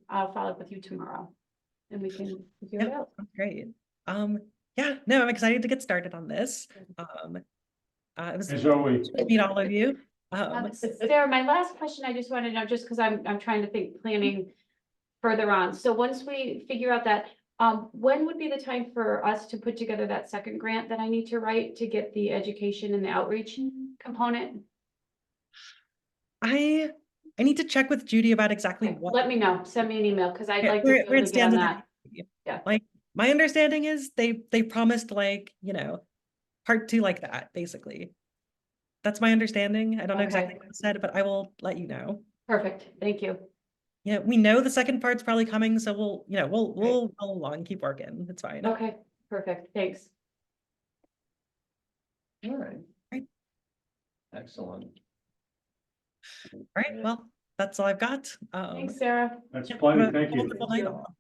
I'll follow up with you tomorrow. And we can figure it out. Great. Yeah, no, I'm excited to get started on this. It was As always. to meet all of you. Sarah, my last question, I just want to know, just because I'm trying to think planning further on. So once we figure out that, when would be the time for us to put together that second grant that I need to write to get the education and the outreach component? I need to check with Judy about exactly what. Let me know. Send me an email because I'd like where to really it get on stands in that. the. Yeah. Like my understanding is they promised like, part 2 like that, basically. That's my understanding. I don't know exactly what it said, but I will let you know. Perfect. Thank you. Yeah, we know the second part's probably coming, so we'll roll along, keep working. It's fine. Okay, perfect. Thanks. All right. Right. Excellent. All right, well, that's all I've got. Thanks, Sarah. That's Yep, plenty, have a thank you. wonderful night all.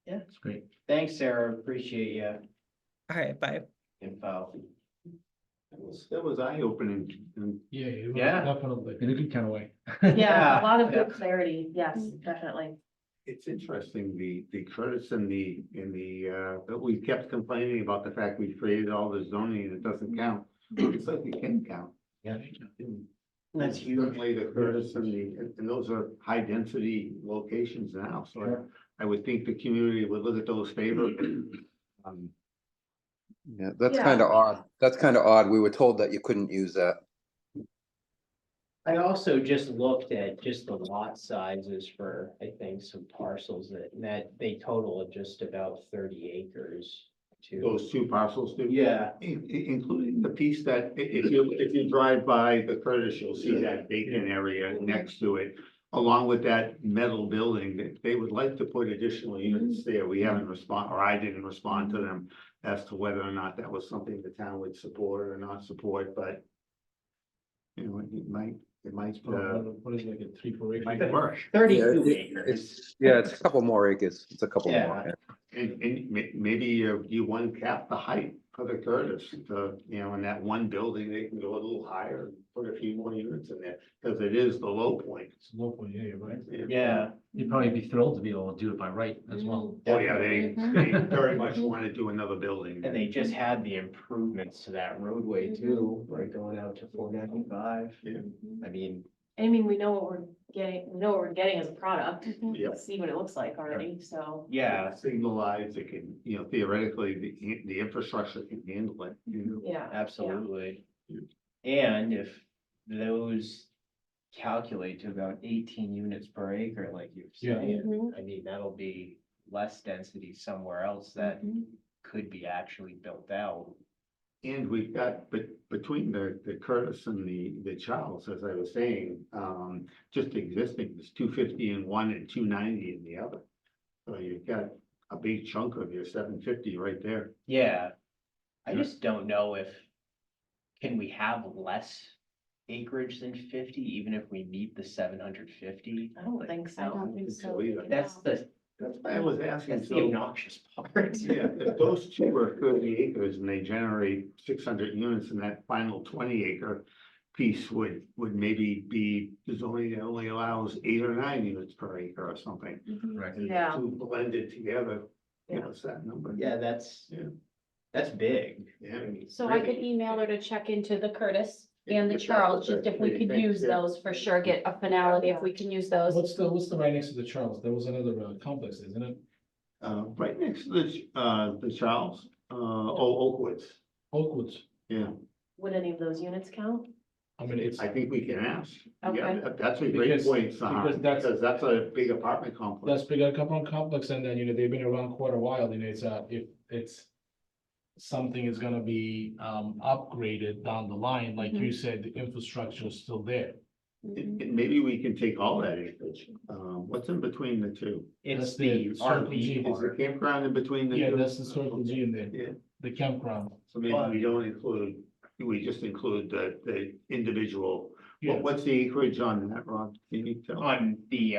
Yeah, It's great. thanks, Sarah. Appreciate you. All right, bye. Info. That was eye-opening, and Yeah, it was Yeah. definitely in a good kind of way. Yeah, a lot of Yeah. good clarity. Yes, definitely. it's interesting, the Curtis and that we kept complaining about the fact we created all the zoning and it doesn't count. It's like it can count. Yeah. And That's huge. certainly the Curtis and those are high-density locations now, so I would think the community would look at those favorably. Yeah, that's Yeah. kind of odd. That's kind of odd. We were told that you couldn't use that. I also just looked at just the lot sizes for, I think, some parcels that they total of just about 30 acres. Those two parcels do. Yeah, Including the piece that, if you drive by the Curtis, you'll see that vacant area next to it. Along with that metal building, that they would like to put additional units there. We haven't responded, or I didn't respond to them as to whether or not that was something the town would support or not support, but you know, it might, What is it, like a 3-4 acre? might work. 32 Yeah, acres. it's a couple more acres. It's a couple Yeah. more. And maybe you one cap the height for the Curtis, you know, in that one building, they can go a little higher, and put a few more units in there, because it is the low point. It's local, yeah, you're right. Yeah. You'd probably be thrilled to be able to do it by right as well. Oh, yeah, they Mhm. very much want to do another building. And they just had the improvements to that roadway too, right, going out to 495. Yeah. I mean, I mean, we know what we're getting as a product. Mhm. Yep. See what it looks like already, so. yeah, Signalized, it can, you know, theoretically, the infrastructure can handle it, you know. Yeah. absolutely. Yeah. And if those calculate to about 18 units per acre, like you're Yeah. saying, Mhm. I mean, that'll be less density somewhere else that Mhm. could be actually built out. And we've got, but between the Curtis and the Charles, as I was saying, just existing, there's 250 in one and 290 in the other. So you've got a big chunk of your 750 right there. Yeah, I Yeah. just don't know if, can we have less acreage than 50, even if we meet the 750? I don't think I so. don't think so. either. That's That's why I was asking, that's the so, obnoxious part. yeah, if those two are 30 acres and they generate 600 units, and that final 20 acre piece would maybe be zoning that only allows 8 or 9 units per acre or something. Mhm. Right. And the Yeah. two blended together, Yeah. give us that number. Yeah, that's Yeah. big. Yeah. So I could email her to check into the Curtis and the Charles, just if we could use those for sure, get a finality if we can use those. What's the right next to the Charles? There was another complex, isn't it? Right next to the Charles, Oakwoods, Oakwoods. yeah, Would any of those units count? I mean, it's, I think we can ask. Okay. Yeah, that's a great Because- point, Sahar, because that's- because that's a big apartment complex. that's bigger couple complex, and then, you know, they've been around quite a while, and it's, if it's something is gonna be, upgraded down the line, like you said, the infrastructure is still there. And maybe we can take all that acreage, what's in between the two? It's That's the the Circle RV G. Is the part. campground in between the two? Yeah, that's the Circle G in there, Yeah, the campground. so maybe we don't include, we just include the individual, Yeah. what's the acreage on that, Ron? Can you tell? On the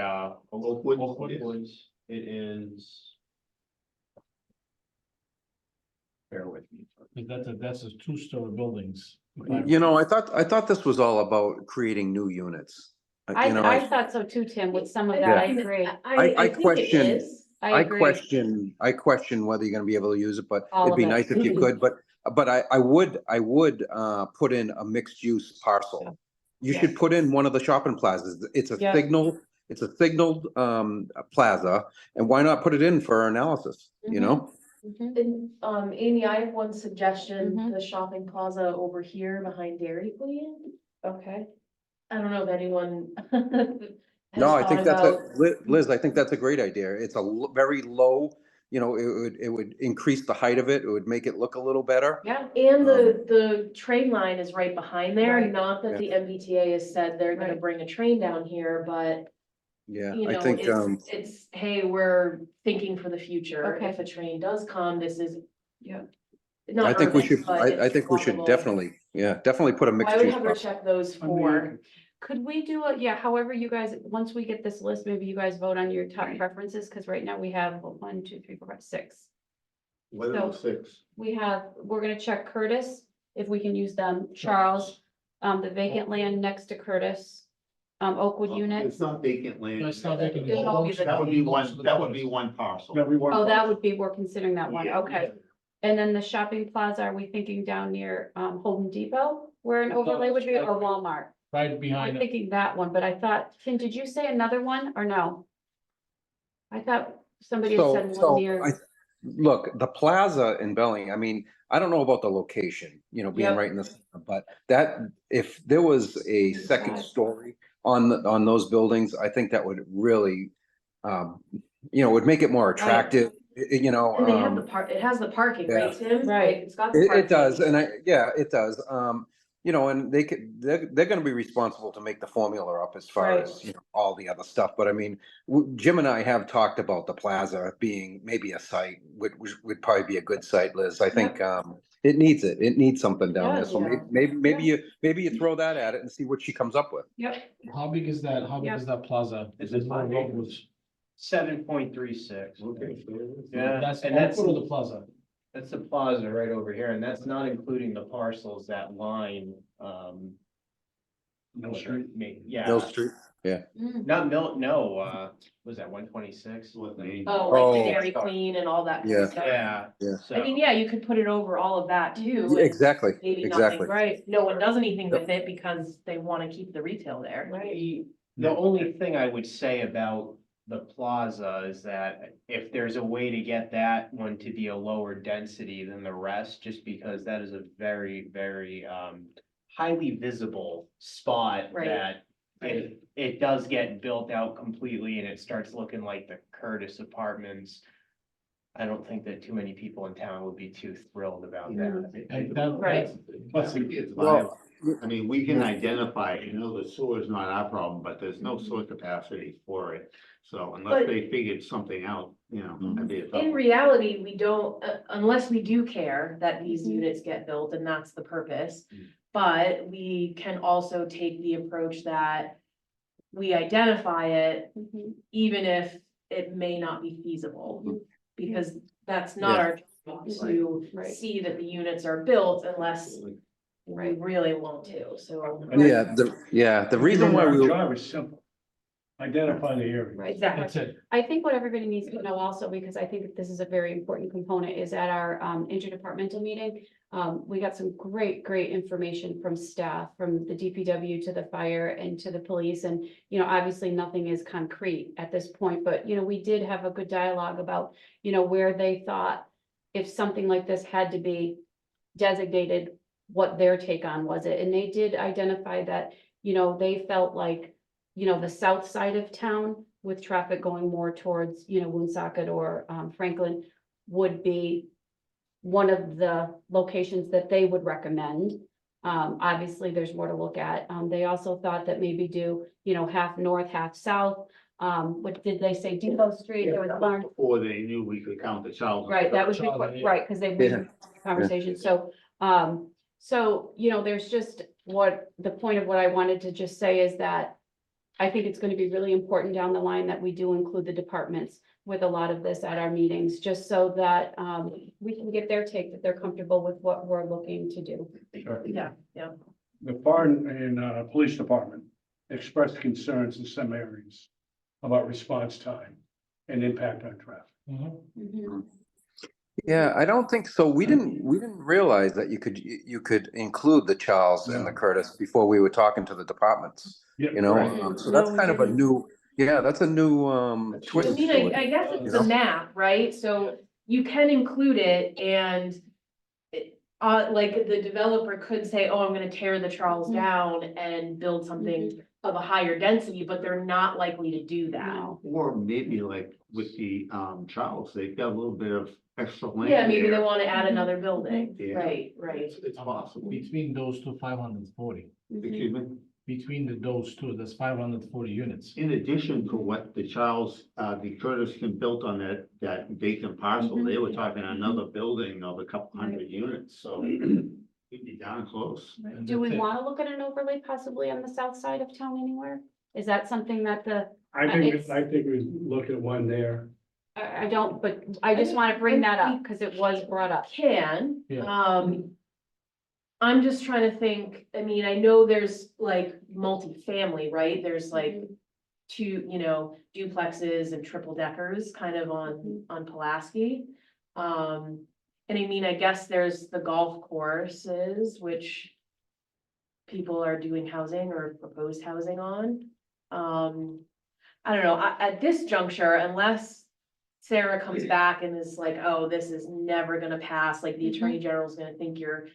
Oakwood? Oakwoods, it is. Bear with me. That's a 2-story buildings. You know, I thought this was all about creating new units. You know, I thought so too, Tim, with some of that, I agree. I think it question- is. I agree. I question whether you're gonna be able to use it, but All it'd of be it. nice if you could, but I would put in a mixed use parcel. You should Yes. put in one of the shopping plazas. It's a Yeah. signaled plaza, and why not put it in for analysis, you know? Mhm. And, Amy, I have one suggestion, Mhm. the shopping plaza over here behind Dairy Queen. Okay. I don't know if anyone. No, I think that's about- Liz, I think that's a great idea. It's very low, you know, it would increase the height of it. It would make it look a little better. Yeah. And the train line is right behind there, Right. not that the MBTA has said they're gonna Right. bring a train down here, but Yeah, you I know, think, it's, hey, we're thinking for the future. Okay. If a train does come, this is. Yeah. Not I think we urban, should, but I it's think we should walkable. definitely put a mixed I would use. have her parcel. check those I four. mean, Could we do however you guys, once we get this list, maybe you guys vote on your top preferences, because right now we have 1, 2, 3, 4, 5, 6. What are those 6? We're gonna check Curtis, if we can use them, Charles, the vacant land next to Curtis, Oakwood It's units. not vacant land. No, it's not vacant. It won't be the- That would be one parcel. everyone. Oh, that would be, we're considering that one, Yeah. okay. And then the shopping plaza, are we thinking down near, Holden Depot, where an overlay would be, or Walmart? Right I'm behind it. thinking that one, but I thought, Tim, did you say another one or no? I thought somebody had said one near. look, the plaza in Bellingham, I mean, I don't know about the location, you know, being Yep. right in the, center, but that, if there was a second story on those buildings, I think that would really, you know, would make it more attractive, you know. And they have the it has the parking, right, Tim? Right. Like, it's got the It does, parking. and yeah, it does. You know, and they're gonna be responsible to make the formula up as far Right. as, you know, all the other stuff. But I mean, Jim and I have talked about the plaza being maybe a site, would probably be a good site, Liz. I think, it needs it. It needs something down there. does, So yeah. maybe you throw that at it and see what she comes up with. Yep. How big is that? How big Yep. is that plaza? It's Is it fine. more road? 7.36. Okay. Yeah, That's and that's, all for the plaza. that's the plaza right over here, and that's not including the parcels that line, Mill Street. Yeah. Mill Street. Not was that 126? Oh, Oh. like Dairy Queen and all that kind Yeah. of stuff. Yeah. Yeah. So, I mean, yeah, you could put it over all of that too. and Exactly, Maybe exactly. nothing, right? No one does anything with it because they want to keep the retail there. the only thing I would say about the plaza is that if there's a way to get that one to be a lower density than the rest, just because that is a very, very, highly visible spot Right. that it does get built out completely and it starts looking like the Curtis Apartments. I don't think that too many people in town would be too thrilled about that. And that, Right. Plus, it's Well, viable. I mean, we can identify, you know, the sewer is not our problem, but there's no sewer capacity for it. So unless But- they figured something out, you know, that'd be a tough In one. reality, we don't, unless we do care that these units get built and that's the purpose. But we can also take the approach that we identify it, even if it may not be feasible. Because that's not our job to Right. see that the units are built unless we really want to, so. The reason why Our we. job is simple. Identify the area. Right. that's it. I think what everybody needs to know also, because I think that this is a very important component, is at our interdepartmental meeting. We got some great information from staff, from the DPW to the fire and to the police. And, you know, obviously nothing is concrete at this point, but, you know, we did have a good dialogue about, you know, where they thought if something like this had to be designated, what their take on was it. And they did identify that, you know, they felt like, you know, the south side of town with traffic going more towards, you know, Woonsocket or Franklin would be one of the locations that they would recommend. Obviously, there's more to look at. They also thought that maybe do, you know, half north, half south. What did they say? Depot Street, there was Barn. Before they knew we could count the child. Right, that was Child, before, yeah. right, because they Yeah. conversation, so, you know, there's just what, the point of what I wanted to just say is that I think it's gonna be really important down the line that we do include the departments with a lot of this at our meetings, just so that, we can get their take, that they're comfortable with what we're looking to do. Yeah. The fire and police department expressed concerns in some areas about response time and impact on traffic. Mhm. Yeah, I don't think so. We didn't realize that you could include the Charles and the No. Curtis before we were talking to the departments, Yeah, you know? right. So No, that's we kind of a didn't. new, that's a new, I twist mean, to I it. guess it's You the know? map, right? So you can include it and like the developer could say, oh, I'm gonna tear the Charles down and build something of a higher density, but they're not likely to do that. No. Or maybe like with the Charles, they've got a little bit of extra land. Yeah, maybe they there. wanna add another building, Yeah. right. It's possible. Between those two, 540. Excuse me. Between those two, there's 540 units. In addition to what the Charles, the Curtis can built on that vacant parcel, they were talking another building of a couple hundred units, so we'd be down close. And Do we that's it. want to look at an overlay possibly on the south side of town anywhere? Is that something that I it's- think we look at one there. I don't, but I just want to bring that up because it was brought up. Can, Yeah. I'm just trying to think, I mean, I know there's like multifamily, right? There's like two, you know, duplexes and triple deckers kind of on Pulaski. And I mean, I guess there's the golf courses, which people are doing housing or proposed housing on. I don't know, at this juncture, unless Sarah comes back and is like, oh, this is never gonna pass, like the Attorney General's gonna think you're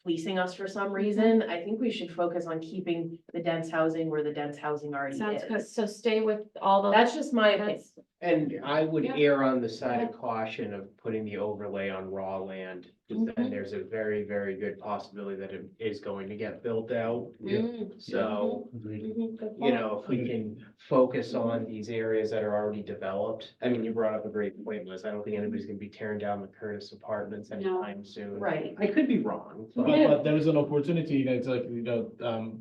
fleecing us for some reason. I think we should focus on keeping the dense housing where the dense housing already Sounds good. is. So stay with all the. That's just my opinion. That's, And I would Yeah. err on the side of caution of putting the overlay on raw land. Cause then Mhm. there's a very, very good possibility that it is going to get built out. So, good you point. know, if we can focus on these areas that are already developed. I mean, you brought up a great point, Liz. I don't think anybody's gonna be tearing down the Curtis Apartments anytime soon. Right. I could be wrong, But, but but there is an opportunity, it's like,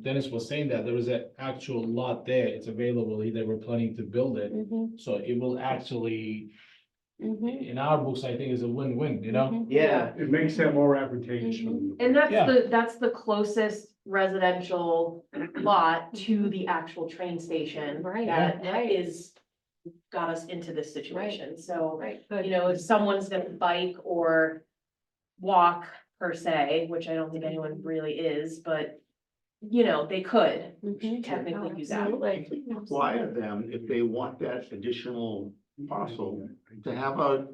Dennis was saying that there is an actual lot there, it's available, they were planning to build it. Mhm, So it will actually, mhm, in our books, I think is a win-win, you know? mhm. yeah, It makes that more advantageous. for Mm-hmm. them. And Yeah. that's the closest residential lot to the actual train station. Right, That right. is, got us into this situation, so, Right, good. you know, if someone's gonna bike or walk per se, which I don't think anyone really is, but, you know, they could Mhm. technically use that. Absolutely. Require them, if they want that additional parcel, to have a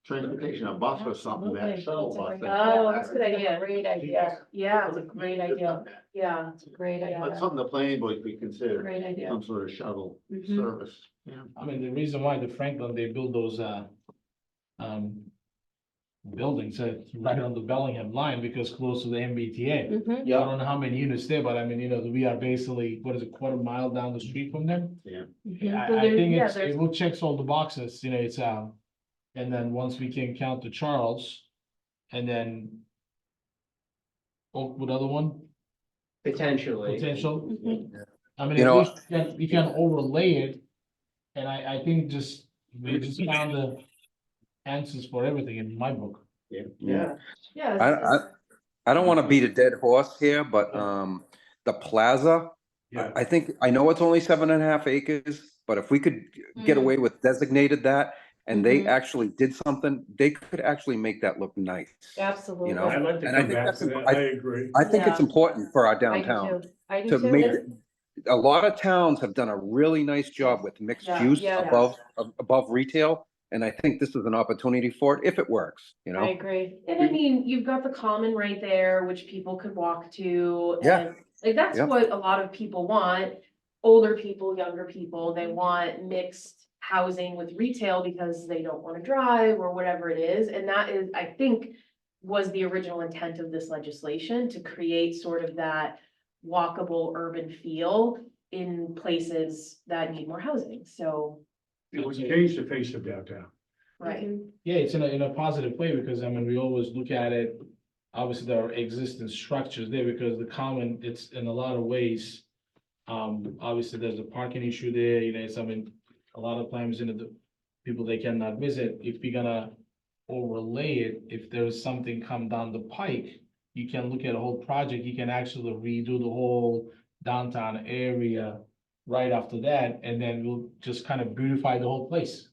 transportation, a bus or something, that shuttle bus. Oh, that's a good idea. Great idea. Yeah, it's a great idea. Yeah. It's a great That's idea. something the planning board could consider, Great idea. some sort of shuttle Mhm. service, yeah. I mean, the reason why the Franklin, they build those, buildings, right on the Bellingham line, because close to the MBTA. Mhm. I don't know how many units there, but I mean, you know, we are basically, what is it, quarter mile down the street from them? Mhm. I, So I there's- think yeah, it's, there's- it will checks all the boxes, you know, it's, and then once we can count the Charles, and then Oakwood other one, potentially. potential. Mhm. I mean, You at know- least we can overlay it, and I think we just found the answers for everything in my book. Yeah. I don't want to beat a dead horse here, but the plaza, Yeah. I think, I know it's only 7.5 acres, but if we could get away with designated that and they Mhm. actually did something, they could actually make that look nice. Absolutely. You know? I'd like to And I come think back that's to that, I- I agree. I think it's Yeah. important for our I do downtown too. I do to too. make, a lot of towns have done a really nice job with mixed Yeah, use yeah. above retail. And I think this is an opportunity for it if it works, you I know? agree. And I mean, you've got the common right there, which people could walk to. Yeah. And like, that's Yep. what a lot of people want. Older people, younger people, they want mixed housing with retail because they don't want to drive or whatever it is. And that is, I think, was the original intent of this legislation, to create sort of that walkable urban feel in places that need more housing. So, It would change the face of downtown. right. Yeah, it's in a positive way, because I mean, we always look at it, obviously there are existing structures there, because the common, it's in a lot of ways. Obviously, there's a parking issue there, you know, it's, I mean, a lot of times, you know, the people they cannot visit, if you're gonna overlay it, if there's something come down the pike, you can look at a whole project, you can actually redo the whole downtown area right after that, and then we'll just kind of beautify the whole place.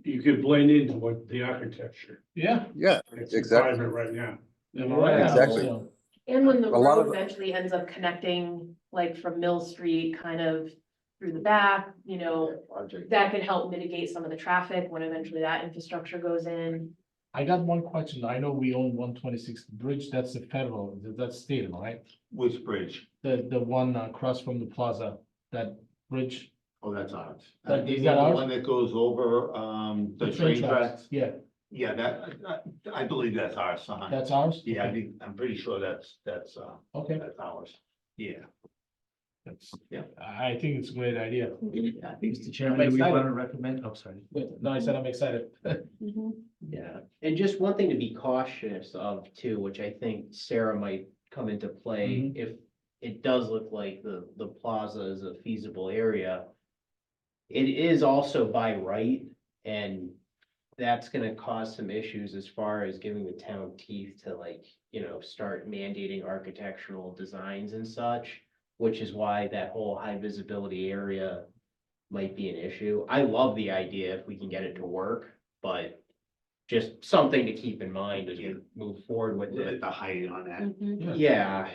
You could blend into what the architecture. Yeah. Yeah, It's exactly. private right now. Am I right? Exactly. So, And when the A lot road of- eventually ends up connecting, like from Mill Street, kind of through the back, you know, that could help mitigate some of the traffic when eventually that infrastructure goes in. I got one question. I know we own 126 Bridge, that's the federal, that's state, right? Which bridge? The one across from the plaza, that bridge. Oh, that's ours. Is Is that that the ours? one that goes over, the train tracks? Yeah, Yeah, I believe that's our sign. that's ours? Yeah, Okay. I'm pretty sure that's Okay, ours. Yeah. that's, Yeah. I think it's a great idea. Mr. Chairman, I'm do we want excited. to recommend, oh, sorry. No, I said I'm excited. Mhm. Yeah, and just one thing to be cautious of too, which I think Sarah might come into play, if it does look like the plaza is a feasible area. It is also by right, and that's gonna cause some issues as far as giving the town teeth to, like, you know, start mandating architectural designs and such, which is why that whole high visibility area might be an issue. I love the idea if we can get it to work, but just something to keep in mind as we move forward with Look it. at the height on that. Mhm. Yeah,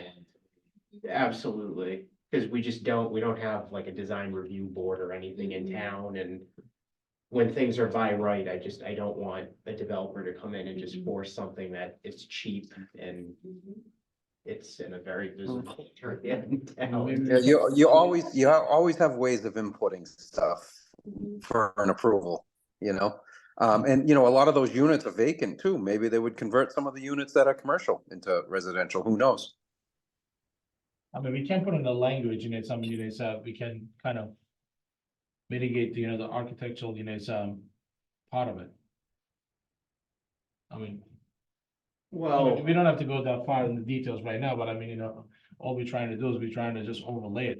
absolutely, because we don't have like a design review board or anything in town, and when things are by right, I don't want a developer to come in and just force something that is cheap and it's in a very visible area in town. Yeah, you always have ways of inputting stuff for an approval, you know? And you know, a lot of those units are vacant too. Maybe they would convert some of the units that are commercial into residential, who knows? I mean, we can put in the language, some units, we can kind of mitigate, the architectural units, part of it. I mean, Well, we don't have to go that far in the details right now, but I mean, all we're trying to do is we're trying to just overlay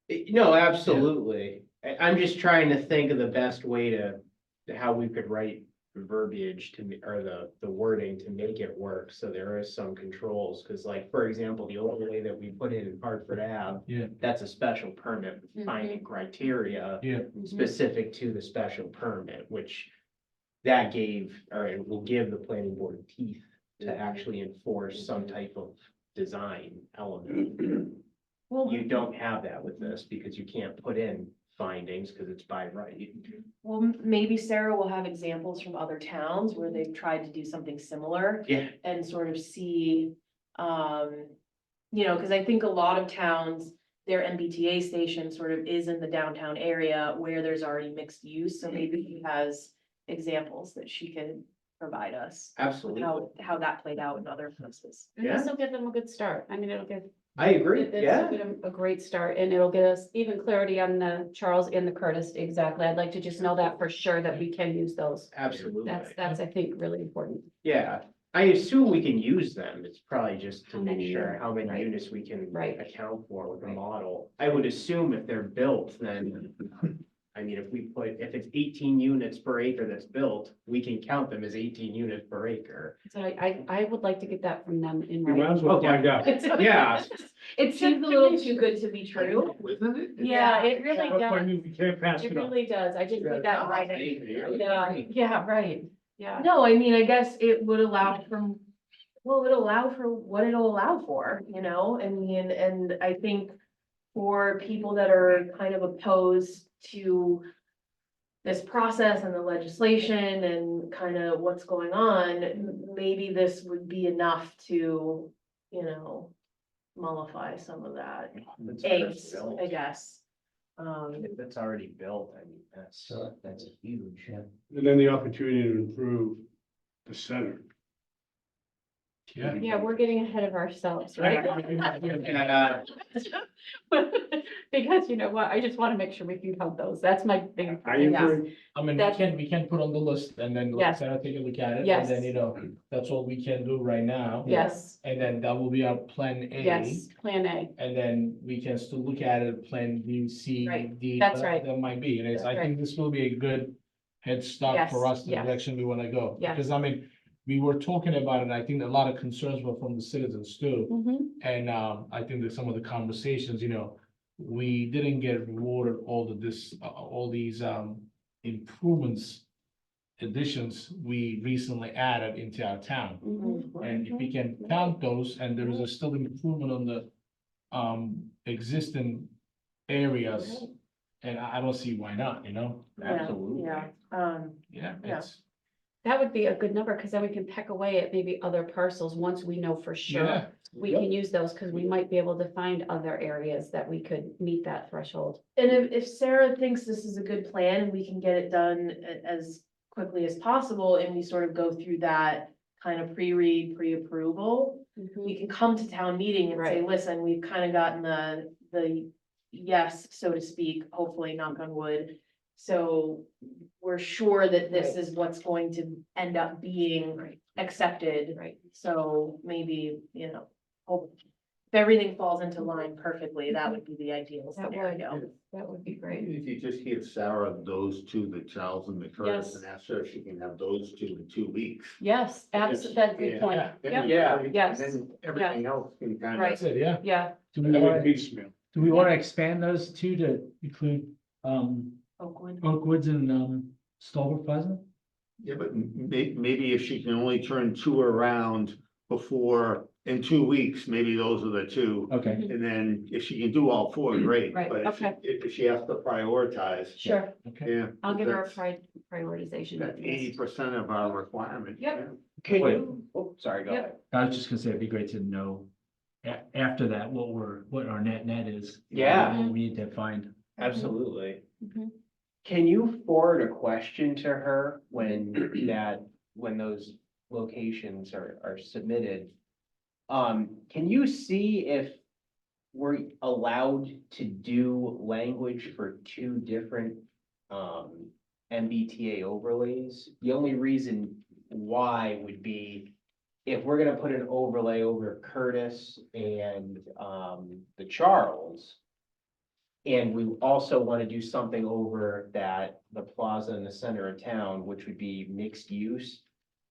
it. no, absolutely. I'm just trying to think of the best way to how we could write verbiage or the wording to make it work. So there is some controls, because like, for example, the overlay that we put in Hartford Ave, Yeah. that's a special permit with finding criteria Yeah. specific to the special permit, which that gave, or it will give the planning board teeth to actually enforce some type of design element. Well, You don't have that with this because you can't put in findings because it's by right. well, maybe Sarah will have examples from other towns where they've tried to do something similar Yeah, and sort of see, because I think a lot of towns, their MBTA station sort of is in the downtown area where there's already mixed use, so maybe he has examples that she could provide us. absolutely. How that played out in other places. And this will give them a good start. I mean, it'll give. I agree, This will yeah. give them a great start, and it'll get us even clarity on the Charles and the Curtis, exactly. I'd like to just know that for sure, that we can use those. Absolutely. That's, I think, really important. Yeah, I assume we can use them. It's probably just to How make many, sure how many right. units we can Right. account for with the Right. model. I would assume if they're built, then, I mean, if it's 18 units per acre that's built, we can count them as 18 units per acre. So I would like to get that from them in You might writing. as well find out. Yeah. It seems a little too good to be true. Isn't it? Yeah, it really That's why does. we can't pass It it up. really does. I just put that in writing. Yeah, right. Yeah. No, I mean, I guess it would allow for, well, it'll allow for what it'll allow for, I mean, and I think for people that are kind of opposed to this process and the legislation and kind of what's going on, maybe this would be enough to, mollify some of that angst, I guess. If it's already built, I mean, that's huge. And then the opportunity to improve the center. Yeah. Yeah, we're getting ahead of ourselves, right? And, Because you know what? I just want to make sure we can count those. That's my big. I thing. agree. I mean, That's- we can put on the list and then let Yes. Sarah take a look at it. Yes. And then, that's all we can do right now. Yes, And then that will be our plan A. yes, Plan A. And then we can still look at it, plan B, C, Right. D. That's right. That might be, and I That's think this will be a good head start for Yes, us, the yes. direction we wanna go. Yes. Because I mean, we were talking about it, and I think a lot of concerns were from the citizens too. Mhm. And I think that some of the conversations, we didn't get rewarded all these improvements, additions we recently added into our town. Mhm. And if we can count those, and there is a still improvement on the existing areas, and I don't see why not, Absolutely. Yeah, yeah, Yeah. it's, That would be a good number, because then we can peck away at maybe other parcels once we know for sure. yeah, We can use those because we might be able to find other areas that we could meet that threshold. and if Sarah thinks this is a good plan and we can get it done as quickly as possible, and we sort of go through that kind of pre-read, pre-approval, we can come to town meeting and say, Right. listen, we've kind of gotten the yes, so to speak, hopefully knock on wood. So we're sure that this is what's going to end up being Right. accepted. Right. So maybe, hope if everything falls into line perfectly, that would be the ideal That scenario. would be great. If you just give Sarah those two, the Charles and the Curtis, Yes. and ask her if she can have those two in 2 weeks. Yes, absolutely. That's a good point. Then Yep. every- Yes. Then everything else can kind Right. of. that's it, yeah. Yeah, Do we And wanna, then piecemeal. expand those two to include, Oakwood. Oakwoods and, Stalwart Plaza? Yeah, but maybe if she can only turn two around before, in 2 weeks, maybe those are the two. Okay. And then if she can do all four, great, Right, but okay. if she has to prioritize, sure. okay, yeah. I'll give her a that's- prioritization. That's of this. 80% of our requirement. Yep. Could Wait. you, oh, sorry, go Yep. ahead. I was just gonna say, it'd be great to know after that, what our net is. Yeah. What we need to find. Absolutely. Mhm. Can you forward a question to her when when those locations are submitted? Can you see if we're allowed to do language for two different, MBTA overlays? The only reason why would be if we're gonna put an overlay over Curtis and, the Charles, and we also want to do something over the plaza in the center of town, which would be mixed use.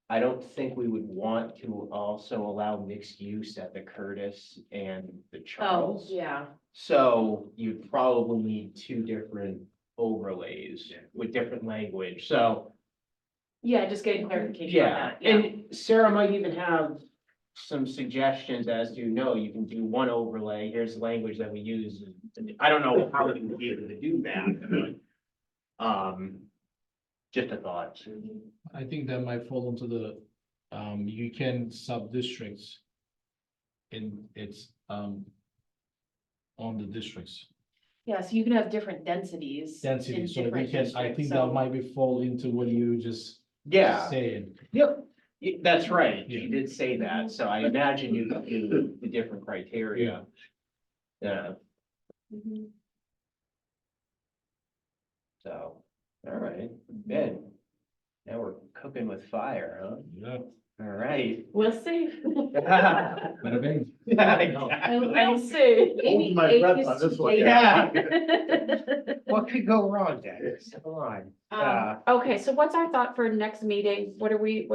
I don't think we would want to also allow mixed use at the Curtis and the Oh, Charles. yeah. So you'd probably need two different overlays with different language, so. Yeah, just getting clarification on Yeah, that. Yeah. and Sarah might even have some suggestions as to, no, you can do one overlay, here's the language that we use. I don't know how we would be able to do that, but, just a thought. I think that might fall into the, you can sub-districts in its, on the districts. Yeah, so you can have different densities. in Density, so we different can, I districts, think so- that might be fall into what you just Yeah, saying. yep, that's right, Yeah. you did say that, so I imagine you could do the different criteria. Yeah, Mhm. so, all right, Ben. Now we're cooking with fire, huh? Yeah. All right. We'll see. Bada bing. Yeah, We'll see. Hold my breath on this one. Yeah. What could go wrong, Dennis? Come on. Okay, so what's our thought for next meeting? What are we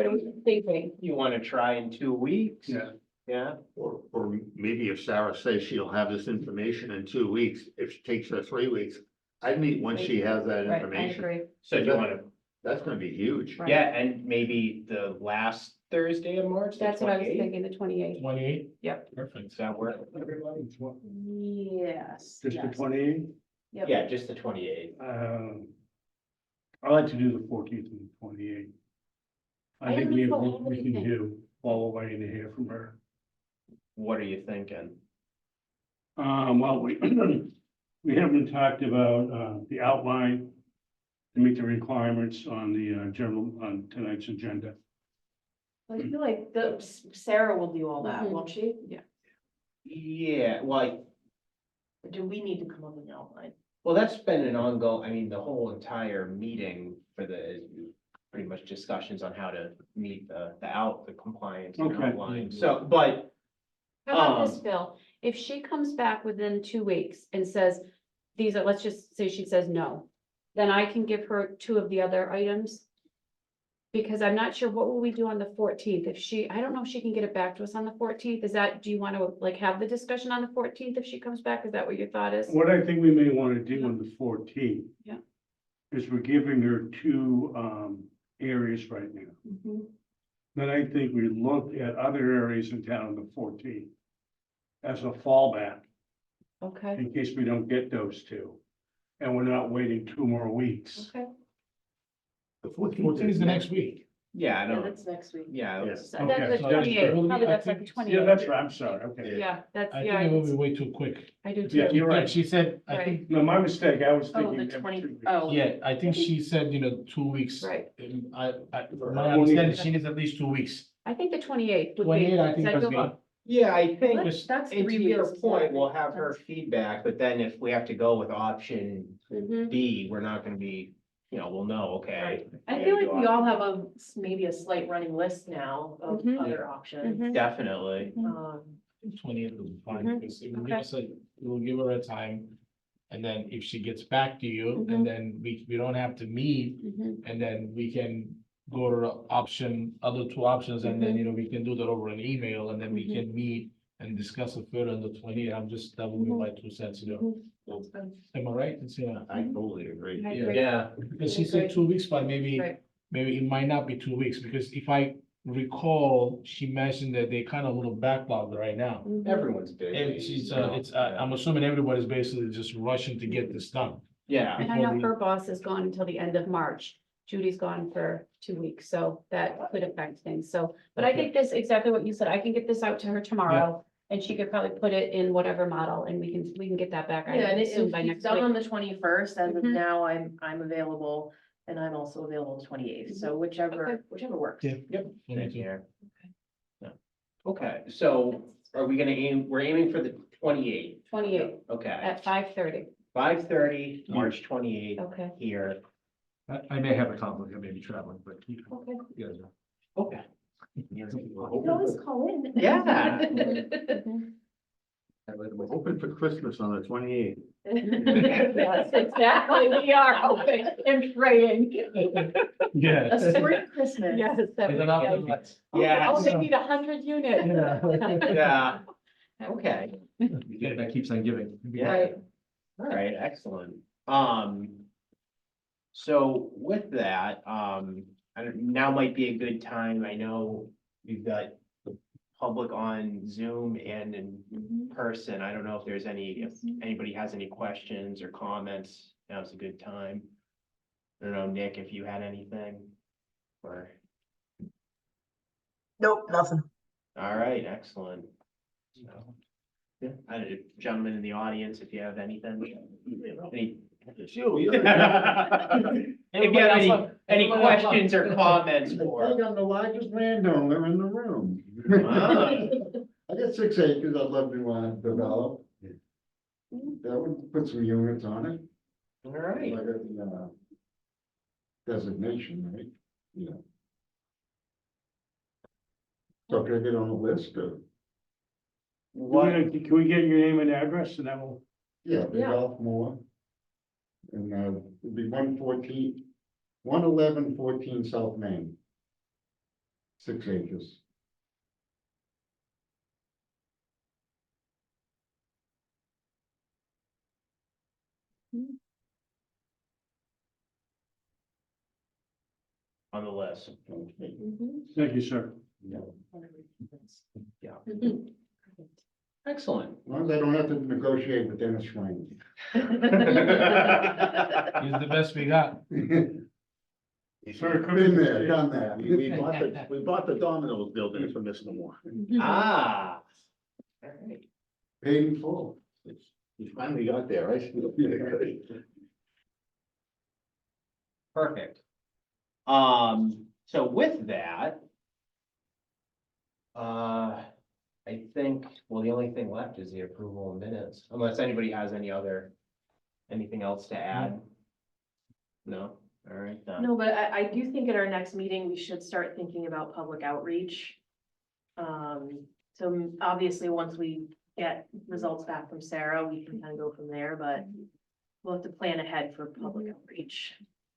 thinking? You want to try in 2 weeks? Yeah. Yeah, Or maybe if Sarah says she'll have this information in 2 weeks, if it takes her 3 weeks, I'd meet once she has that Right, I information. agree. so do you want to, That's gonna be huge. Right. yeah, and maybe the last Thursday of March? the That's what I was 28th? thinking, the 28th. 28? Yep. Perfect. Does that work? Yes. Just the yes. 28th? Yep. Yeah, just the 28th. I like to do the 14th and the 28th. I think we have what we can do while we're waiting to hear from her. What are you thinking? Well, we haven't talked about, the outline to meet the requirements on the, on tonight's agenda. I feel like Sarah will do all that, Mhm. won't she? Yeah, well, Or do we need to come up with an outline? well, that's been an ongoing, I mean, the whole entire meeting for the, pretty much discussions on how to meet the compliance and Okay. outline, so, but. How about this, Bill? If she comes back within 2 weeks and says, these are, let's just say she says no, then I can give her 2 of the other items. Because I'm not sure, what will we do on the 14th? If she, I don't know if she can get it back to us on the 14th. Is that, do you want to like have the discussion on the 14th if she comes back? Is that what your thought is? What I think we may want to do on the 14th. Yeah. Is we're giving her 2, areas right now. Mhm. Then I think we look at other areas in town on the 14th. As a fallback, Okay, in case we don't get those 2. And we're not waiting 2 more weeks. okay. The 14 is the next week. Yeah, I Yeah, don't, that's next week. yeah, Yes. So that's the so 28th, early, probably I that's like the think- 28th. Yeah, that's right, I'm sorry, okay. Yeah, that's, I yeah, think it will be it's- way too quick. I do Yeah, too. you're right. She said, I Right. think, No, my mistake, I was Oh, thinking. the every 20, 2 weeks. oh. yeah, I think she said, 2 weeks. Right. From my understanding, she needs at least 2 weeks. I think the 28th would be. 28, I is think that that's doable? good. yeah, I think, That's and to 3 your weeks. point, we'll have her feedback, but then if we have to go with option Mhm. B, we're not gonna be, we'll know, okay. I feel like we all have maybe a slight running list now of Mhm. other options. Mhm. Definitely, Um, 28 will be fine, Mhm. because it will Okay. give us we'll give her a time. And then if she gets back to you, Mhm. and then we don't have to meet, Mhm. and then we can go to the other 2 options, and then, Mhm. we can do that over an email, and then we Mhm. can meet and discuss it further on the 28th. That will be Mhm. my 2 cents, Mhm. that's good. Am I right? It's, I totally agree. I Yeah. agree. yeah, because she said 2 weeks, but maybe Right. it might not be 2 weeks, because if I recall, she mentioned that they kind of a little backlogged right now. Mhm. everyone's busy. And I'm assuming everybody's basically just rushing to get this done. Yeah, And I know her boss is gone until the end of March. Judy's gone for 2 weeks, so that could affect things. So, but I think this, exactly what you said, I can get this out to her tomorrow. And she could probably put it in whatever model and we can get that back. I Yeah, and assume if by it's next done week. on the 21st, as of Mhm. now, I'm available, and I'm also available the 28th, so whichever works. Yeah. Yep. Me Same too. here. Yeah. Okay, so are we gonna we're aiming for the 28th? 28th Okay, at 5:30. 5:30, March 28th Okay. here. I may have a conflict, I may be traveling, but you Okay. guys know. Okay. You can always call in. Yeah. We're hoping for Christmas on the 28th. Yes, exactly. We are hoping and praying. Yeah. A spring Christmas. Yes. that Is would it off be the good. lights? Yeah. Oh, they need 100 units. Yeah. Okay. Yeah, that keeps on giving. Yeah. Right. All right, excellent. So with that, now might be a good time. I know we've got the public on Zoom and in person. I don't know if there's if anybody has any questions or comments. Now's a good time. I don't know, Nick, if you had anything or, Nope, nothing. all right, excellent. So, yeah, gentlemen in the audience, if you have anything, any If you have any questions or comments I for, think I'm the largest landowner in the room. Ah. I got 6 acres I'd love to develop. That would put some units on it. all I right, got the designation, right? Yeah. So can I get on the list of? what, Can we get your name and address and that will, Yeah, the Yeah. Ralph Moore. And it'd be 111-14 South Main. 6 acres. on the list? thank you, sir. Yeah. Excellent. As long as I don't have to negotiate with Dennis Schwein. He's the best we got. Sorry, Been there, done that. We bought the Domino's building from Mr. Moore. Ah. All right. Paid in full. We finally got there, right? Perfect. So with that, I think, well, the only thing left is the approval of minutes, unless anybody has anything else to add? No? All right, then. No, but I do think at our next meeting, we should start thinking about public outreach. So obviously, once we get results back from Sarah, we can kind of go from there, but we'll have to plan ahead for public outreach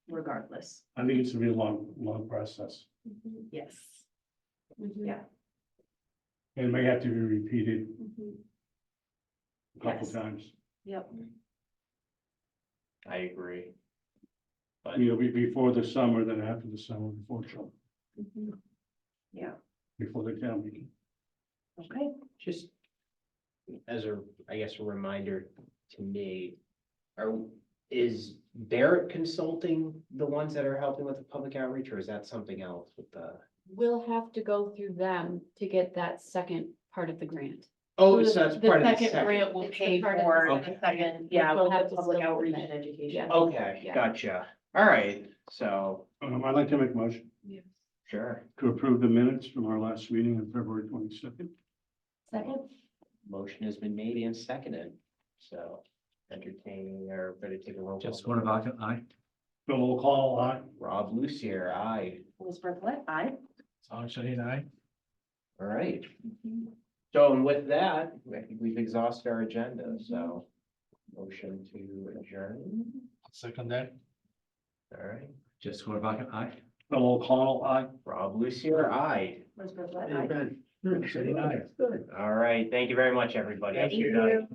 regardless. I think it's gonna be a long process. Yes. Yeah. And it may have to be repeated a couple Yes. times. Yep. I agree. But You know, before the summer, then after the summer, before Yeah, before the town meeting. okay. just as a reminder to me, is Barrett Consulting the ones that are helping with the public outreach, or is that something else with the? We'll have to go through them to get that second part of the grant. Oh, so that's The part of the second grant will It's pay the part of the for second. the second, yeah, We'll we'll have have to public still outreach submit. and education. Yeah. Okay, Yeah. gotcha. All right, so, I'd like to make a motion sure. to approve the minutes from our last meeting on February 22nd. Second? Motion has been made and seconded, so entertaining or better take a roll. call Just vote. one about it, aye. Bill O'Connell, aye. Rob Lucier, aye. Elizabeth Lett, aye. Song Shaheen, aye. All right. So and with that, I think we've exhausted our agenda, so motion to adjourn. Second that. All right. Just one about it, aye. Bill O'Connell, aye. Rob Lucier, aye. Elizabeth Lett, Hey, aye. Ben. Shaheen, aye. All right. Thank you very much, everybody. Thank Good night. you.